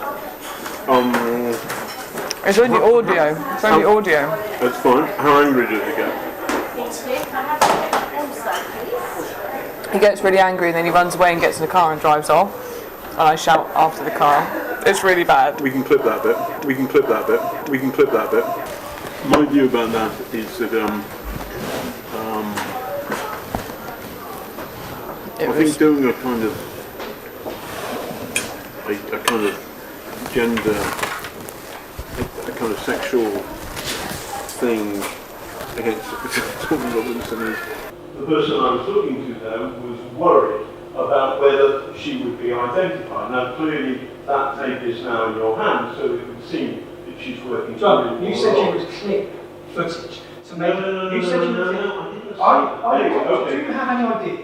It's only audio. It's only audio. That's fine. How angry does he get? He gets really angry and then he runs away and gets in the car and drives off. And I shout after the car. It's really bad. We can clip that bit. My view about that is that I think doing a kind of gender, a kind of sexual thing against Tommy Robinson is. The person I was talking to though was worried about whether she would be identified. Now clearly that tape is now in your hands, so it would seem that she's working. John, you said you would clip footage to make. No, you said you would. I didn't say. Do you have any idea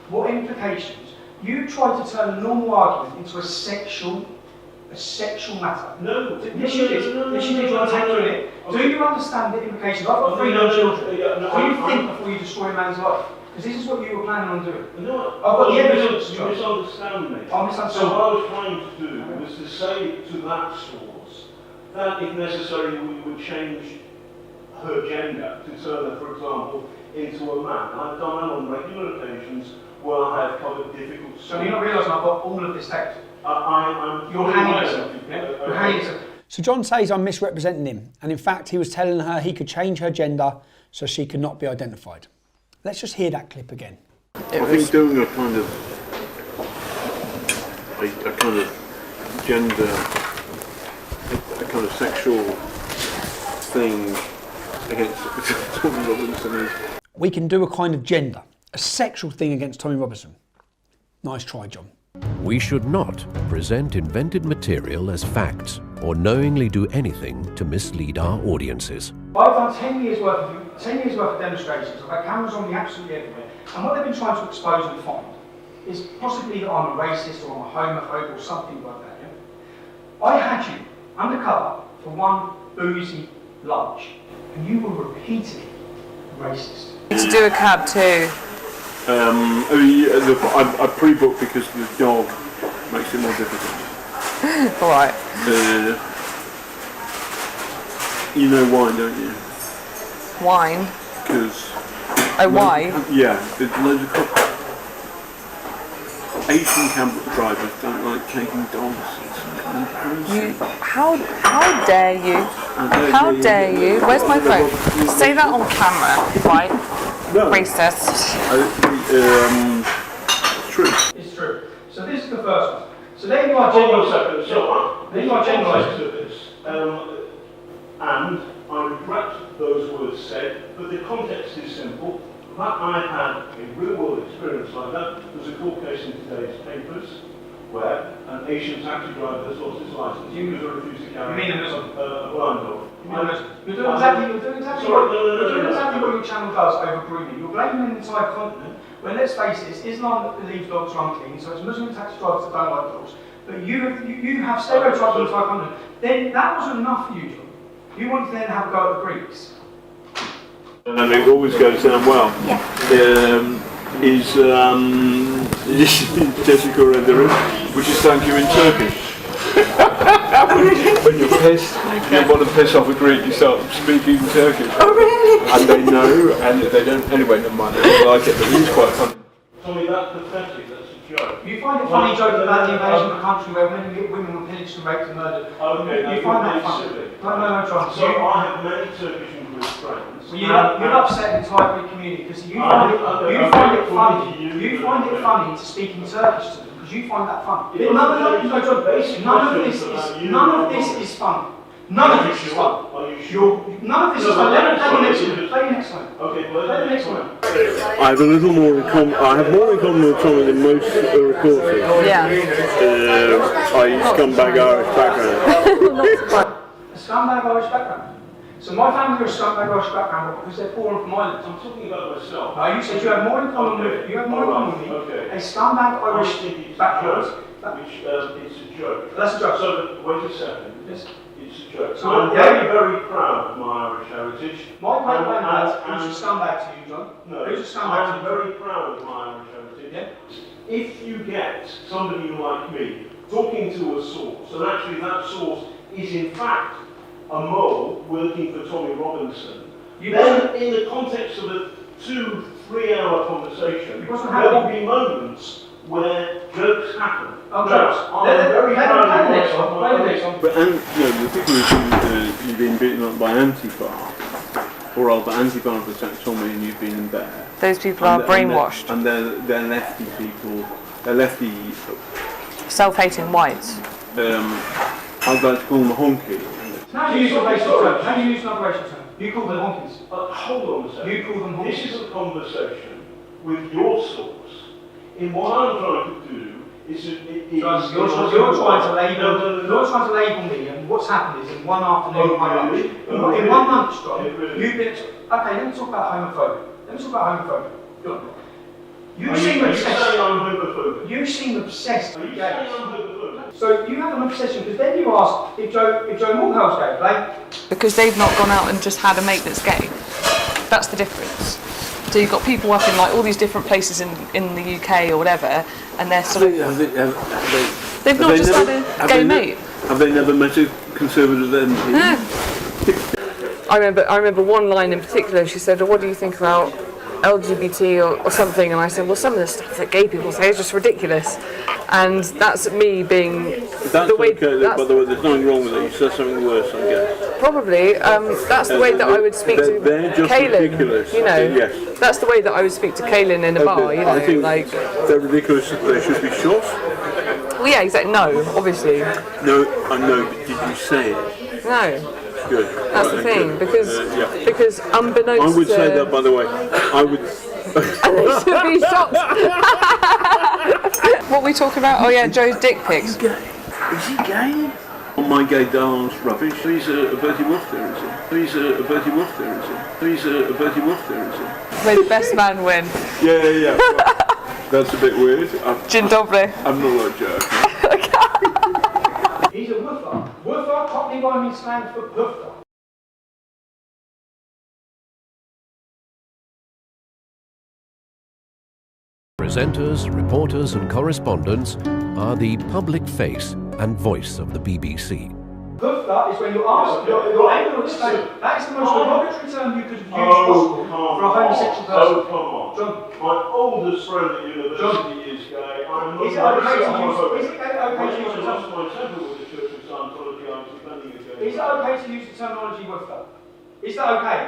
what implications? You tried to turn a normal argument into a sexual matter. No. Yes, you did. Yes, you did. You want to take through it. Do you understand the implications? I've got 3 young children. Do you think before you destroy a man's life? Because this is what you were planning on doing. No, I've got the evidence. You misunderstand me. I misunderstood. So what I was trying to do was to say to that source that if necessary we would change her gender to turn her, for example, into a man. I've done that on regular occasions where I have covered difficult subjects. So you're not realising I've got all of this text? You're hanging yourself. You're hanging yourself. So John says I'm misrepresenting him, and in fact he was telling her he could change her gender so she could not be identified. Let's just hear that clip again. I think doing a kind of gender, a kind of sexual thing against Tommy Robinson is. We can do a kind of gender, a sexual thing against Tommy Robinson. Nice try, John. We should not present invented material as facts or knowingly do anything to mislead our audiences. I've done 10 years worth of demonstrations. I've had cameras on me absolutely everywhere. And what they've been trying to expose and find is possibly that I'm a racist or I'm a homophobe or something like that. Yeah? I had you undercover for one boozy lunch, and you were repeatedly racist. To do a cab too. I pre-booked because the dog makes it more difficult. All right. You know why, don't you? Wine? Because... Oh, why? Yeah, there's loads of Asian cab drivers don't like taking dogs. How dare you? How dare you? Where's my phone? Say that on camera, right? No. Racist. It's true. It's true. So this is the first one. So then you are generalising. Then you are generalising to this. And I regret those words said, but the context is simple. That I had a real world experience like that. There's a court case in today's papers where an Asian taxi driver has lost his license because he refused to carry a blind dog. You're doing exactly what your channel does over breeding. You're blaming an entire continent when, let's face it, Islam believes dogs are unclean, so it's Muslim taxi drivers that don't like dogs. But you have stereotyped the entire continent. Then that wasn't enough for you, John. You wanted to then have a go at the Greeks. And it always goes down well. Is Jessica Renderin, which is thank you in Turkish. When you're pissed, you want to piss off a Greek, you start speaking Turkish. Oh, really? And they know, and they don't, anyway, never mind, they don't like it, but it is quite funny. Tommy, that's pathetic, that's a joke. You find it funny joking about the invasion of a country where women were pillaged and raped and murdered. Okay, you find that funny? silly. No, John. So I have many Turkish and Greek friends. Well, you're upset the entire Greek community because you find it funny to speak in Turkish to them because you find that funny. None of this is fun. None of this is fun. None of this is fun. Let me play the next one. Okay, play the next one. I have a little more in common. I have more in common with Tommy than most reporters. Yeah. I scumbag Irish background. A scumbag Irish background. So my family are a scumbag Irish background because they're poor and from Ireland. I'm talking about myself. No, you said you have more in common with me. Okay. A scumbag Irish background. Which it's a joke. That's a joke. So wait a second. Yes. It's a joke. So I'm very, very proud of my Irish heritage. My great granddad, who's a scumbag to you, John? No, who's a scumbag to I'm you? very proud of my Irish heritage. Yeah. If you get somebody like me talking to a source, and actually that source is in fact a mole working for Tommy Robinson, then in the context of a 2-3 hour conversation, there will be moments where jokes happen. Oh, jokes. I'm very proud of the next one. But the people who've been beaten up by Antifa, or rather Antifa have attacked Tommy and you've been in there. Those people are brainwashed. And they're lefty people. They're lefty. Self-hating whites. I'd like to call them honky. How do you use an racial term? How do you use another racial term? You call them honkies. Hold on a second. You call them honkies. This is a conversation with your source. In what I'm trying to do is you're trying to label me, and what's happened is in one afternoon, in one month, John, you've been. Okay, let me talk about homophobia. You seem obsessed. You seem obsessed with gays. So you have an obsession because then you ask if Joe Morgell's gay, right? Because they've not gone out and just had a mate that's gay. That's the difference. So you've got people up in like all these different places in the UK or whatever, and they're sort of they've not just had a gay mate. Have they never met a conservative MP? No. I remember one line in particular. She said, "What do you think about LGBT or something?" And I said, "Well, some of the stuff that gay people say is just ridiculous." And that's me being the way. Okay, by the way, there's nothing wrong with it. You said something worse, I guess. Probably. That's the way that I would speak to Kaylin. Ridiculous. You know, yes. That's the way that I would speak to Kaylin in a bar. You know, I think like they're ridiculous. They should be shot. Well, yeah, exactly. No, obviously. No, I know. But did you say it? No. Good. That's the thing, because unbeknownst I would say that, by the way. I would. And they should be shot. What were we talking about? Oh yeah, Joe's dick pics. Is he gay? My gay darling's rubbish. He's a Bertie Wolf there, is he? He's a Bertie Wolf there, is he? He's a Bertie Wolf there, is he? May the best man win. Yeah. That's a bit weird. Dzień dobry. I'm not a jerk. He's a woofer. Woofer, Cockney rhyming slang for puffer. Presenters, reporters and correspondents are the public face and voice of the BBC. Puffer is when you ask, you're able to explain. That is the most derogatory term you could have used possible for a homosexual person. Oh, come on. John. My oldest friend at university is gay. I'm not is it okay to use the lost my temper with the Church of Scientology. I was defending a gay. Is it okay to use the terminology woofer? Is that okay?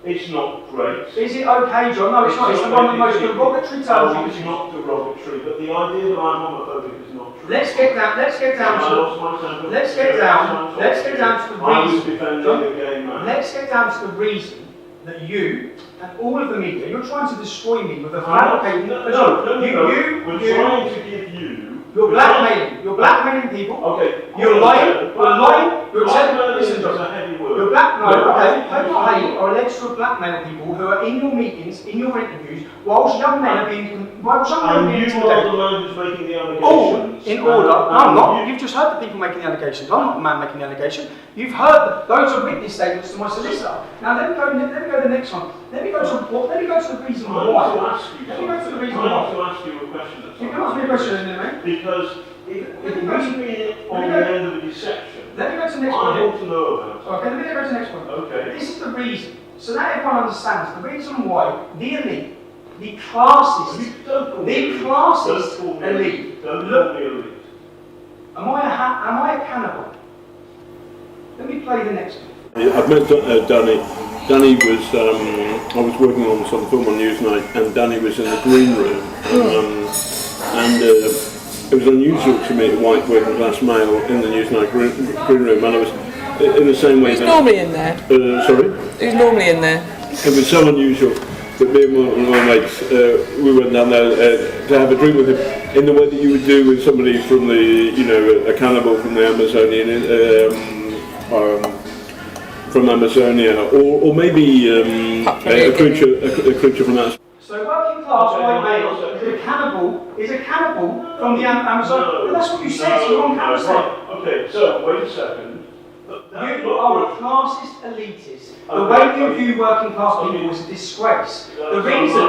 It's not great. Is it okay, John? No, it's not. It's one of the most derogatory terms you could use. It's not derogatory, but the idea that I'm homophobic is not true. Let's get down to the reason. John, let's get down to the reason that you and all of the media, you're trying to destroy me with a fabricated... We're trying to give you... You're blackmailing people. Okay. You're lying. You're blackmailing listen, is a heavy word. You're alleged to blackmail people who are in your meetings, in your interviews, whilst young men are being intimidated. And you are the man who's making the allegations. All in order. No, I'm not. You've just heard the people making the allegations. I'm not the man making the allegation. You've heard those are witness statements to my solicitor. Now let me go to the next one. Let me go to the reason why. Let me go to the reason why. I want to ask you a question. You can ask me a question, mate. Because if it hasn't been on the end of a deception, let me go to the next I one. want to know about it. Okay, let me go to the next one. Okay. This is the reason. So now everyone understands the reason why the elite, the classist elite. Don't call me elite. Am I a cannibal? Let me play the next one. I've met Danny. Danny was, I was working on some film on Newsnight, and Danny was in the green room. And it was unusual to meet a white working class male in the Newsnight green room, and I was in the same way. Who's normally in there? Sorry? Who's normally in there? It was so unusual that me and one of my mates, we went down there to have a drink with him in the way that you would do with somebody from the, a cannibal from the Amazonian, from Amazonia, or maybe a creature from that. So working class white male is a cannibal from the Amazon. No, that's what you said. So you're on camera. Okay, so wait a second. You are a classist elitist. The way you view working class people is a disgrace. The reason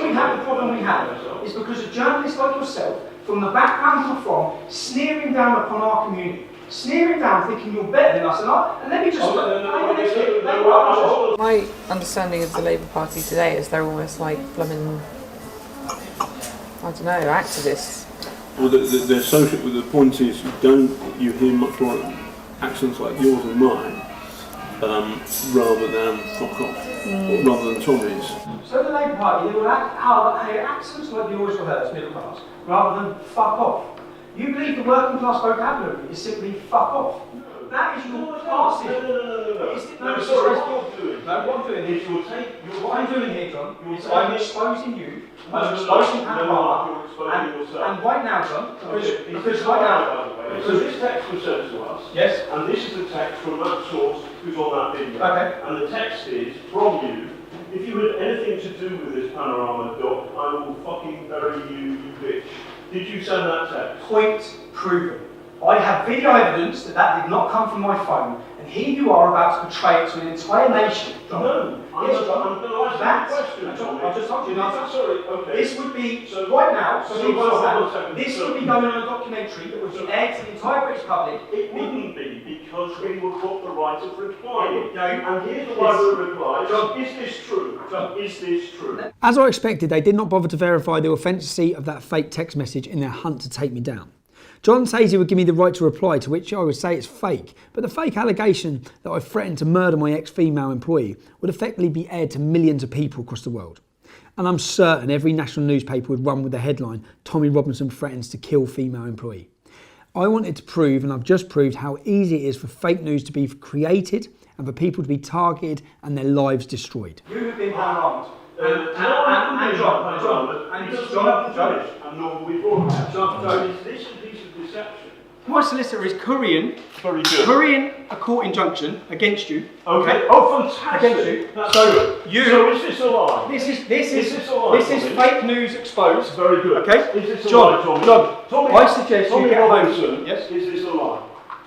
we have the problem we have is because of journalists like yourself, from the background you're from, sneering down upon our community. Sneering down, thinking you're better than us, and let me just... My understanding of the Labour Party today is they're almost like blooming, I don't know, activists. Well, the social. The point is, you hear much more accents like yours and mine, rather than fuck off, or rather than Tommy's. So the Labour Party, they will have accents like yours or hers, middle class, rather than fuck off. You believe the working class vocabulary is simply fuck off. That is your classism. No, sorry, what I'm doing. No, what I'm doing is what I'm doing here, John, is I'm exposing you. I'm exposing Panorama. And right now, John, because right now. So this text was sent to us. Yes. And this is the text from that source who's on that video. Okay. And the text is from you. If you had anything to do with this Panorama doc, I will fucking bury you, you bitch. Did you send that text? Point proven. I have video evidence that did not come from my phone, and here you are about to portray it to an entire nation. John. No, I'm going to ask you a question. I just told you. Sorry, okay. This would be, right now, this would be going on a documentary that would be aired to the entire British public. It wouldn't be, because we would put the right of reply. No. And here's the right of reply. John, is this true? John, is this true? As I expected, they did not bother to verify the authenticity of that fake text message in their hunt to take me down. John says he would give me the right to reply, to which I would say it's fake, but the fake allegation that I threatened to murder my ex-female employee would effectively be aired to millions of people across the world. And I'm certain every national newspaper would run with the headline, Tommy Robinson threatens to kill female employee. I wanted to prove, and I've just proved, how easy it is for fake news to be created and for people to be targeted and their lives destroyed. You have been harmed. And John, is this a piece of deception? My solicitor is currying a court injunction against you. Okay. Oh, fantastic. Against you. That's So good. So is this a lie? This is a lie, this is fake news exposed. Very good. Okay. Is this a lie, Tommy? John, I suggest you get Robinson, home. Yes. Is this a lie?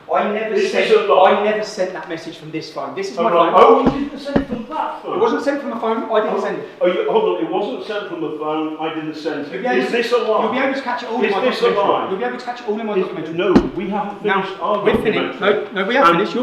I never sent that message from this phone. This is my phone. Oh, you didn't send it from that phone? It wasn't sent from the phone. I didn't send it. Hold on. It wasn't sent from the phone. I didn't send it. Is this a lie? You'll be able to catch it all in my documentary. You'll be able to catch it all in my documentary. No, we haven't finished our documentary. No, we have finished.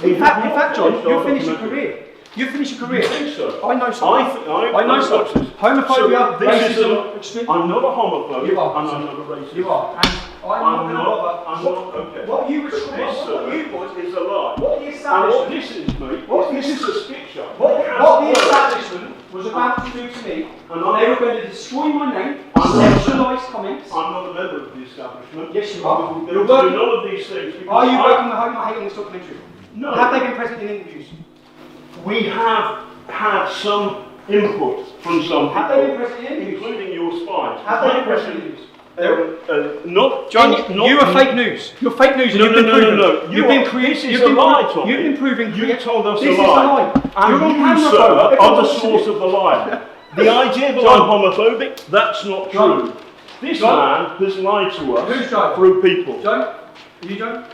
In fact, John, you'll finish your career. You finish your career. You think so? I know so. I know so. Homophobia, racism, extreme. I'm not a homophobe. You are. And I'm not a racist. You are. And I'm not. Okay. What you would is a lie. What the establishment. This is, mate. This is a picture. What the establishment was about to do to me, and they were going to destroy my name, sexualised comments. I'm not a member of the establishment. Yes, you are. You're working none of these things. Are you working the home I hate on this documentary? No. Have they been present in interviews? We have had some input from some Have they been people, pressing the news? including your spies. Have they been pressing the news? Not John, not you are fake news. You're fake news, and you've been proven. This is a lie, Tommy. You've been proving. You told us this a lie. This is a lie. You're on And camera, you, sir, bro. are the source of the lie. The idea that I'm homophobic, that's not John. true. This John. man has lied to us Who's John? through people. John, are you John?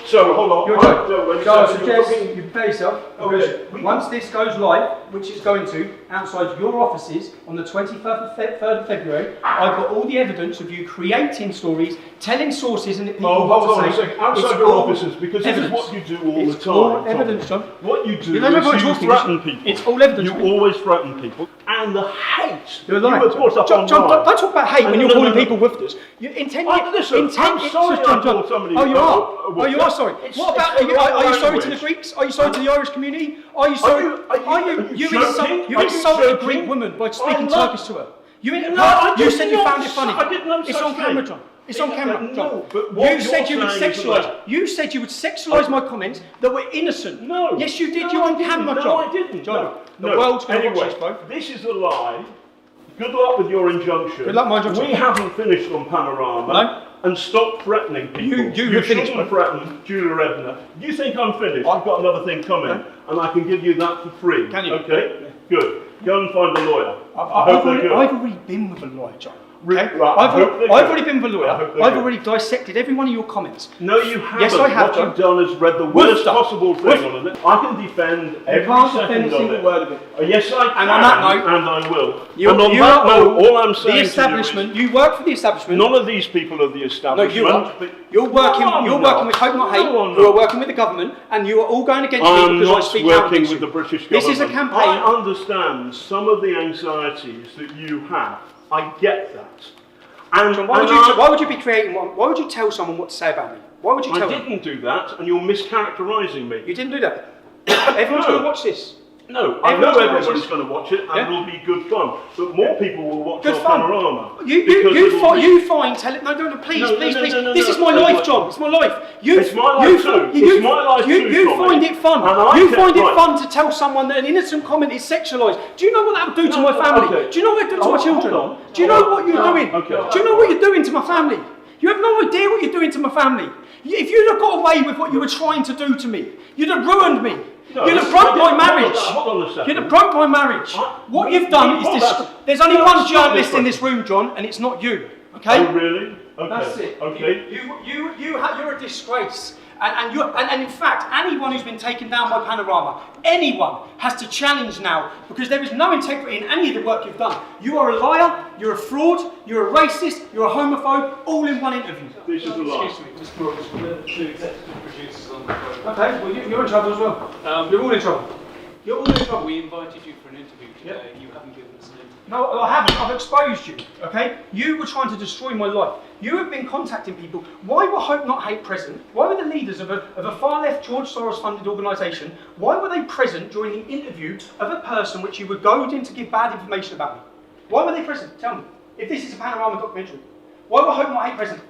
So, hold on. You're John. John, I suggest you prepare yourself. Okay. Once this goes live, which it's going to, outside your offices on the 23rd of February, I've got all the evidence of you creating stories, telling sources and people Oh, what hold to on a say. second. Outside It's your all offices, because this is what you do all the time. All evidence, John. What you do You don't know what is you're you talking. threaten people. It's all evidence. You always threaten people. And the hate You're you lying. have put up John, online. don't talk about hate when No, you're no, calling no, no. people woofers. You intend. Listen, I'm sorry I called somebody Oh, you a are. woofers. Oh, you are sorry. What about? Are you sorry to the Greeks? Are you sorry to the Irish community? Are you sorry? You insulted a Greek woman by speaking Turkish to her. You said you found it funny. I didn't know It's on camera, John. It's on camera, John. No, but what You said you would you're saying is sexualise. that- You said you would sexualise my comments that were innocent. No. Yes, you did. No, You're I on didn't. camera, No, John. I didn't. John, No. the world's going to watch Anyway, this, bro. this is a lie. Good luck with your injunction. Good luck, my injunction. We haven't finished on Panorama. No. And stop threatening people. You finished, shouldn't threaten Julia Ebner. You think I'm finished? I've got another thing coming, and I can give you that for free. Can you? Okay. Good. Go and find a lawyer. I've already been with a lawyer, John. Okay? Right, I've already been with a I lawyer. hope they're I've good. already dissected every one of your comments. No, you haven't. Yes, I have, What John. you've done is read the worst possible thing on it. I can defend every can't second defend a of single it. word of it. Yes, I can. And on that note, and I will. You, and on you that are note, all I'm saying the to establishment. You work for the you is, establishment. none of these people are the No, establishment. you are. but- You're working. No, I'm you're not. working with Hope Not Hate. No, I'm You are not. working with the government, and you are all going against me I'm because I not speak out working against with you. the British government. This is a campaign. I understand some of the anxieties that you have. I get that. And, John, why would you be creating one? Why would you tell someone what to say about me? Why would you tell I them? didn't do that, and you're mischaracterising me. You didn't do that. Everyone's going to watch this. No, I Everyone's know gonna watch everybody's this. going to watch it, and Yeah. it'll be good fun. But more people will watch Good our fun. Panorama. You find tell it. No, please, No, please, no, please. no, no, This no, is my no, life, no. John. It's my life. It's my life too. It's my life too, You Tommy. find it fun. And I You get- find it right. fun to tell someone that an innocent comment is sexualised. Do you know what that would do to No, my family? okay. Do you know what it would do to my Hold children? on. Do you know what you're doing? Okay. Do you know what you're doing to my family? You have no idea what you're doing to my family. If you'd have got away with what you were trying to do to me, you'd have ruined me. No, You'd have this- broke my hold on, marriage. hold on a second. You'd have broke my marriage. What you've done is this. There's only No, one it's not journalist this in this room, John, and it's not you. Okay? Oh, really? Okay. That's it. Okay. You're a disgrace. And in fact, anyone who's been taken down by Panorama, anyone has to challenge now because there is no integrity in any of the work you've done. You are a liar, you're a fraud, you're a racist, you're a homophobe, all in one interview. This is a lie. Excuse me, Mr. Brooks, we're the two executive producers on the program. Okay, well you're in trouble as well. You're all in trouble. You're all in trouble. We invited you for an interview today. Yep. You haven't given us an interview. No, I haven't. I've exposed you, okay? You were trying to destroy my life. You have been contacting people. Why were Hope Not Hate present? Why were the leaders of a far-left George Soros-funded organisation, why were they present during the interview of a person which you were goading to give bad information about me? Why were they present? Tell me. If this is a Panorama documentary, why were Hope Not Hate present?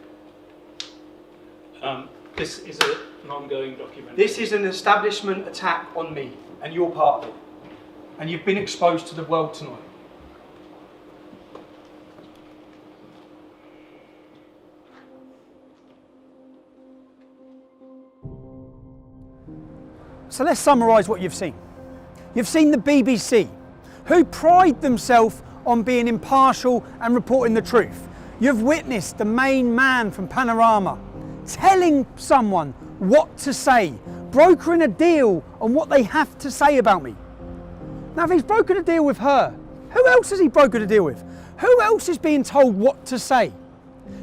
This is an ongoing documentary. This is an establishment attack on me, and you're part of it. And you've been exposed to the world tonight. So let's summarise what you've seen. You've seen the BBC, who pride themselves on being impartial and reporting the truth. You've witnessed the main man from Panorama telling someone what to say, brokering a deal on what they have to say about me. Now, if he's broken a deal with her, who else has he broken a deal with? Who else is being told what to say?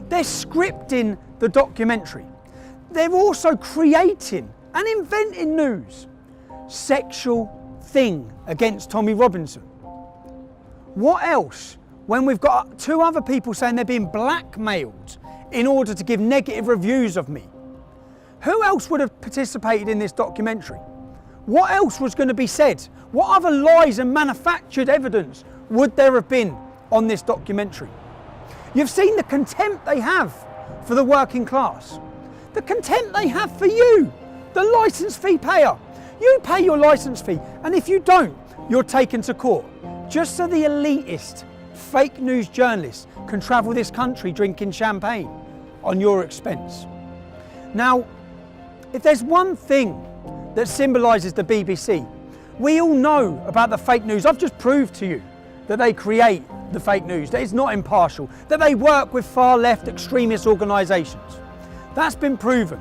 They're scripting the documentary. They're also creating and inventing news. Sexual thing against Tommy Robinson. What else when we've got two other people saying they're being blackmailed in order to give negative reviews of me? Who else would have participated in this documentary? What else was going to be said? What other lies and manufactured evidence would there have been on this documentary? You've seen the contempt they have for the working class. The contempt they have for you, the licence fee payer. You pay your licence fee, and if you don't, you're taken to court. Just so the elitist, fake news journalists can travel this country drinking champagne on your expense. Now, if there's one thing that symbolises the BBC, we all know about the fake news. I've just proved to you that they create the fake news, that it's not impartial, that they work with far left extremist organisations. That's been proven.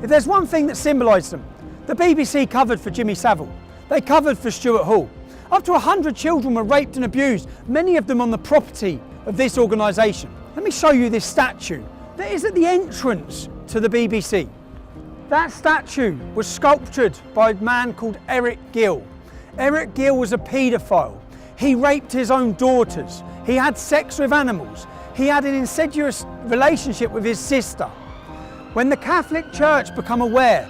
If there's one thing that symbolises them, the BBC covered for Jimmy Savile, they covered for Stuart Hall. Up to 100 children were raped and abused, many of them on the property of this organisation. Let me show you this statue that is at the entrance to the BBC. That statue was sculptured by a man called Eric Gill. Eric Gill was a paedophile. He raped his own daughters. He had sex with animals. He had an incestuous relationship with his sister. When the Catholic Church became aware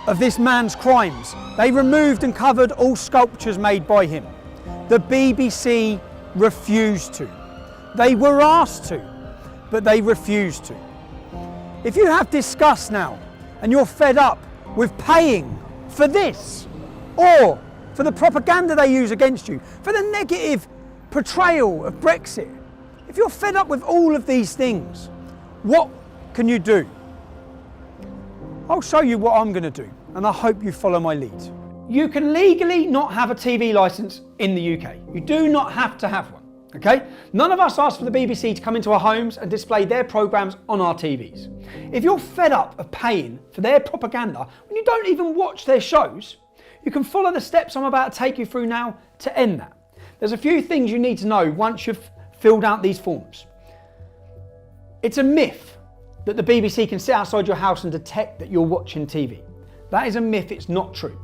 of this man's crimes, they removed and covered all sculptures made by him. The BBC refused to. They were asked to, but they refused to. If you have disgust now, and you're fed up with paying for this, or for the propaganda they use against you, for the negative portrayal of Brexit, if you're fed up with all of these things, what can you do? I'll show you what I'm going to do, and I hope you follow my lead. You can legally not have a TV licence in the UK. You do not have to have one. Okay? None of us asked for the BBC to come into our homes and display their programmes on our TVs. If you're fed up of paying for their propaganda when you don't even watch their shows, you can follow the steps I'm about to take you through now to end that. There's a few things you need to know once you've filled out these forms. It's a myth that the BBC can sit outside your house and detect that you're watching TV. That is a myth, it's not true.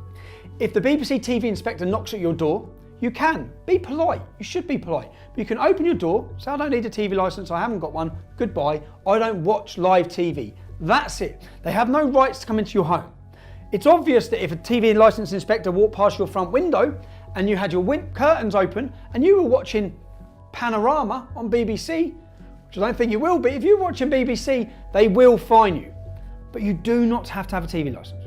If the BBC TV inspector knocks at your door, you can. Be polite. You should be polite. But you can open your door, say, I don't need a TV licence, I haven't got one, goodbye, I don't watch live TV. That's it. They have no rights to come into your home. It's obvious that if a TV licence inspector walked past your front window and you had your curtains open and you were watching Panorama on BBC, which I don't think you will be, if you're watching BBC, they will fine you. But you do not have to have a TV licence.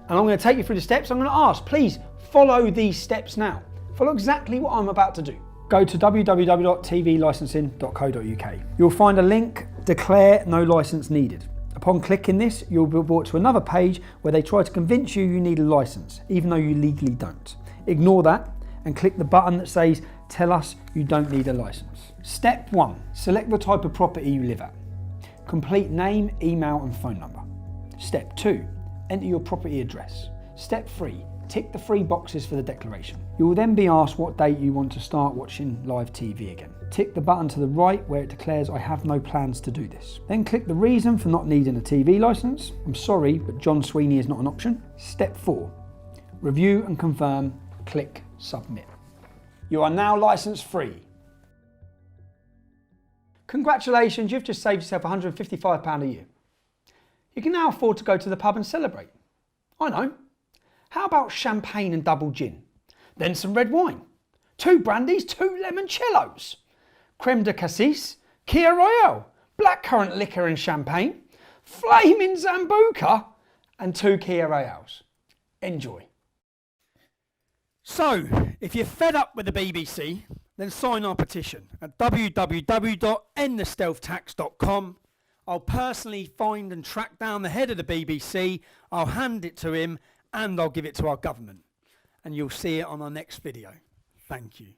And I'm going to take you through the steps. I'm going to ask, please follow these steps now. Follow exactly what I'm about to do. Go to www.tvlicensing.co.uk. You'll find a link, declare no licence needed. Upon clicking this, you'll be brought to another page where they try to convince you you need a licence, even though you legally don't. Ignore that and click the button that says, tell us you don't need a licence. Step 1, select the type of property you live at. Complete name, email and phone number. Step 2, enter your property address. Step 3, tick the 3 boxes for the declaration. You will then be asked what date you want to start watching live TV again. Tick the button to the right where it declares I have no plans to do this. Then click the reason for not needing a TV licence. I'm sorry, but John Sweeney is not an option. Step 4, review and confirm, click submit. You are now licence free. Congratulations, you've just saved yourself £155 a year. You can now afford to go to the pub and celebrate. I know. How about champagne and double gin? Then some red wine, 2 brandies, 2 limoncellos, creme de cassis, Kia Royale, blackcurrant liquor and champagne, flaming Zambuca and 2 Kia Royales. Enjoy. So, if you're fed up with the BBC, then sign our petition at www.endthestealthtax.com. I'll personally find and track down the head of the BBC, I'll hand it to him, and I'll give it to our government. And you'll see it on our next video. Thank you.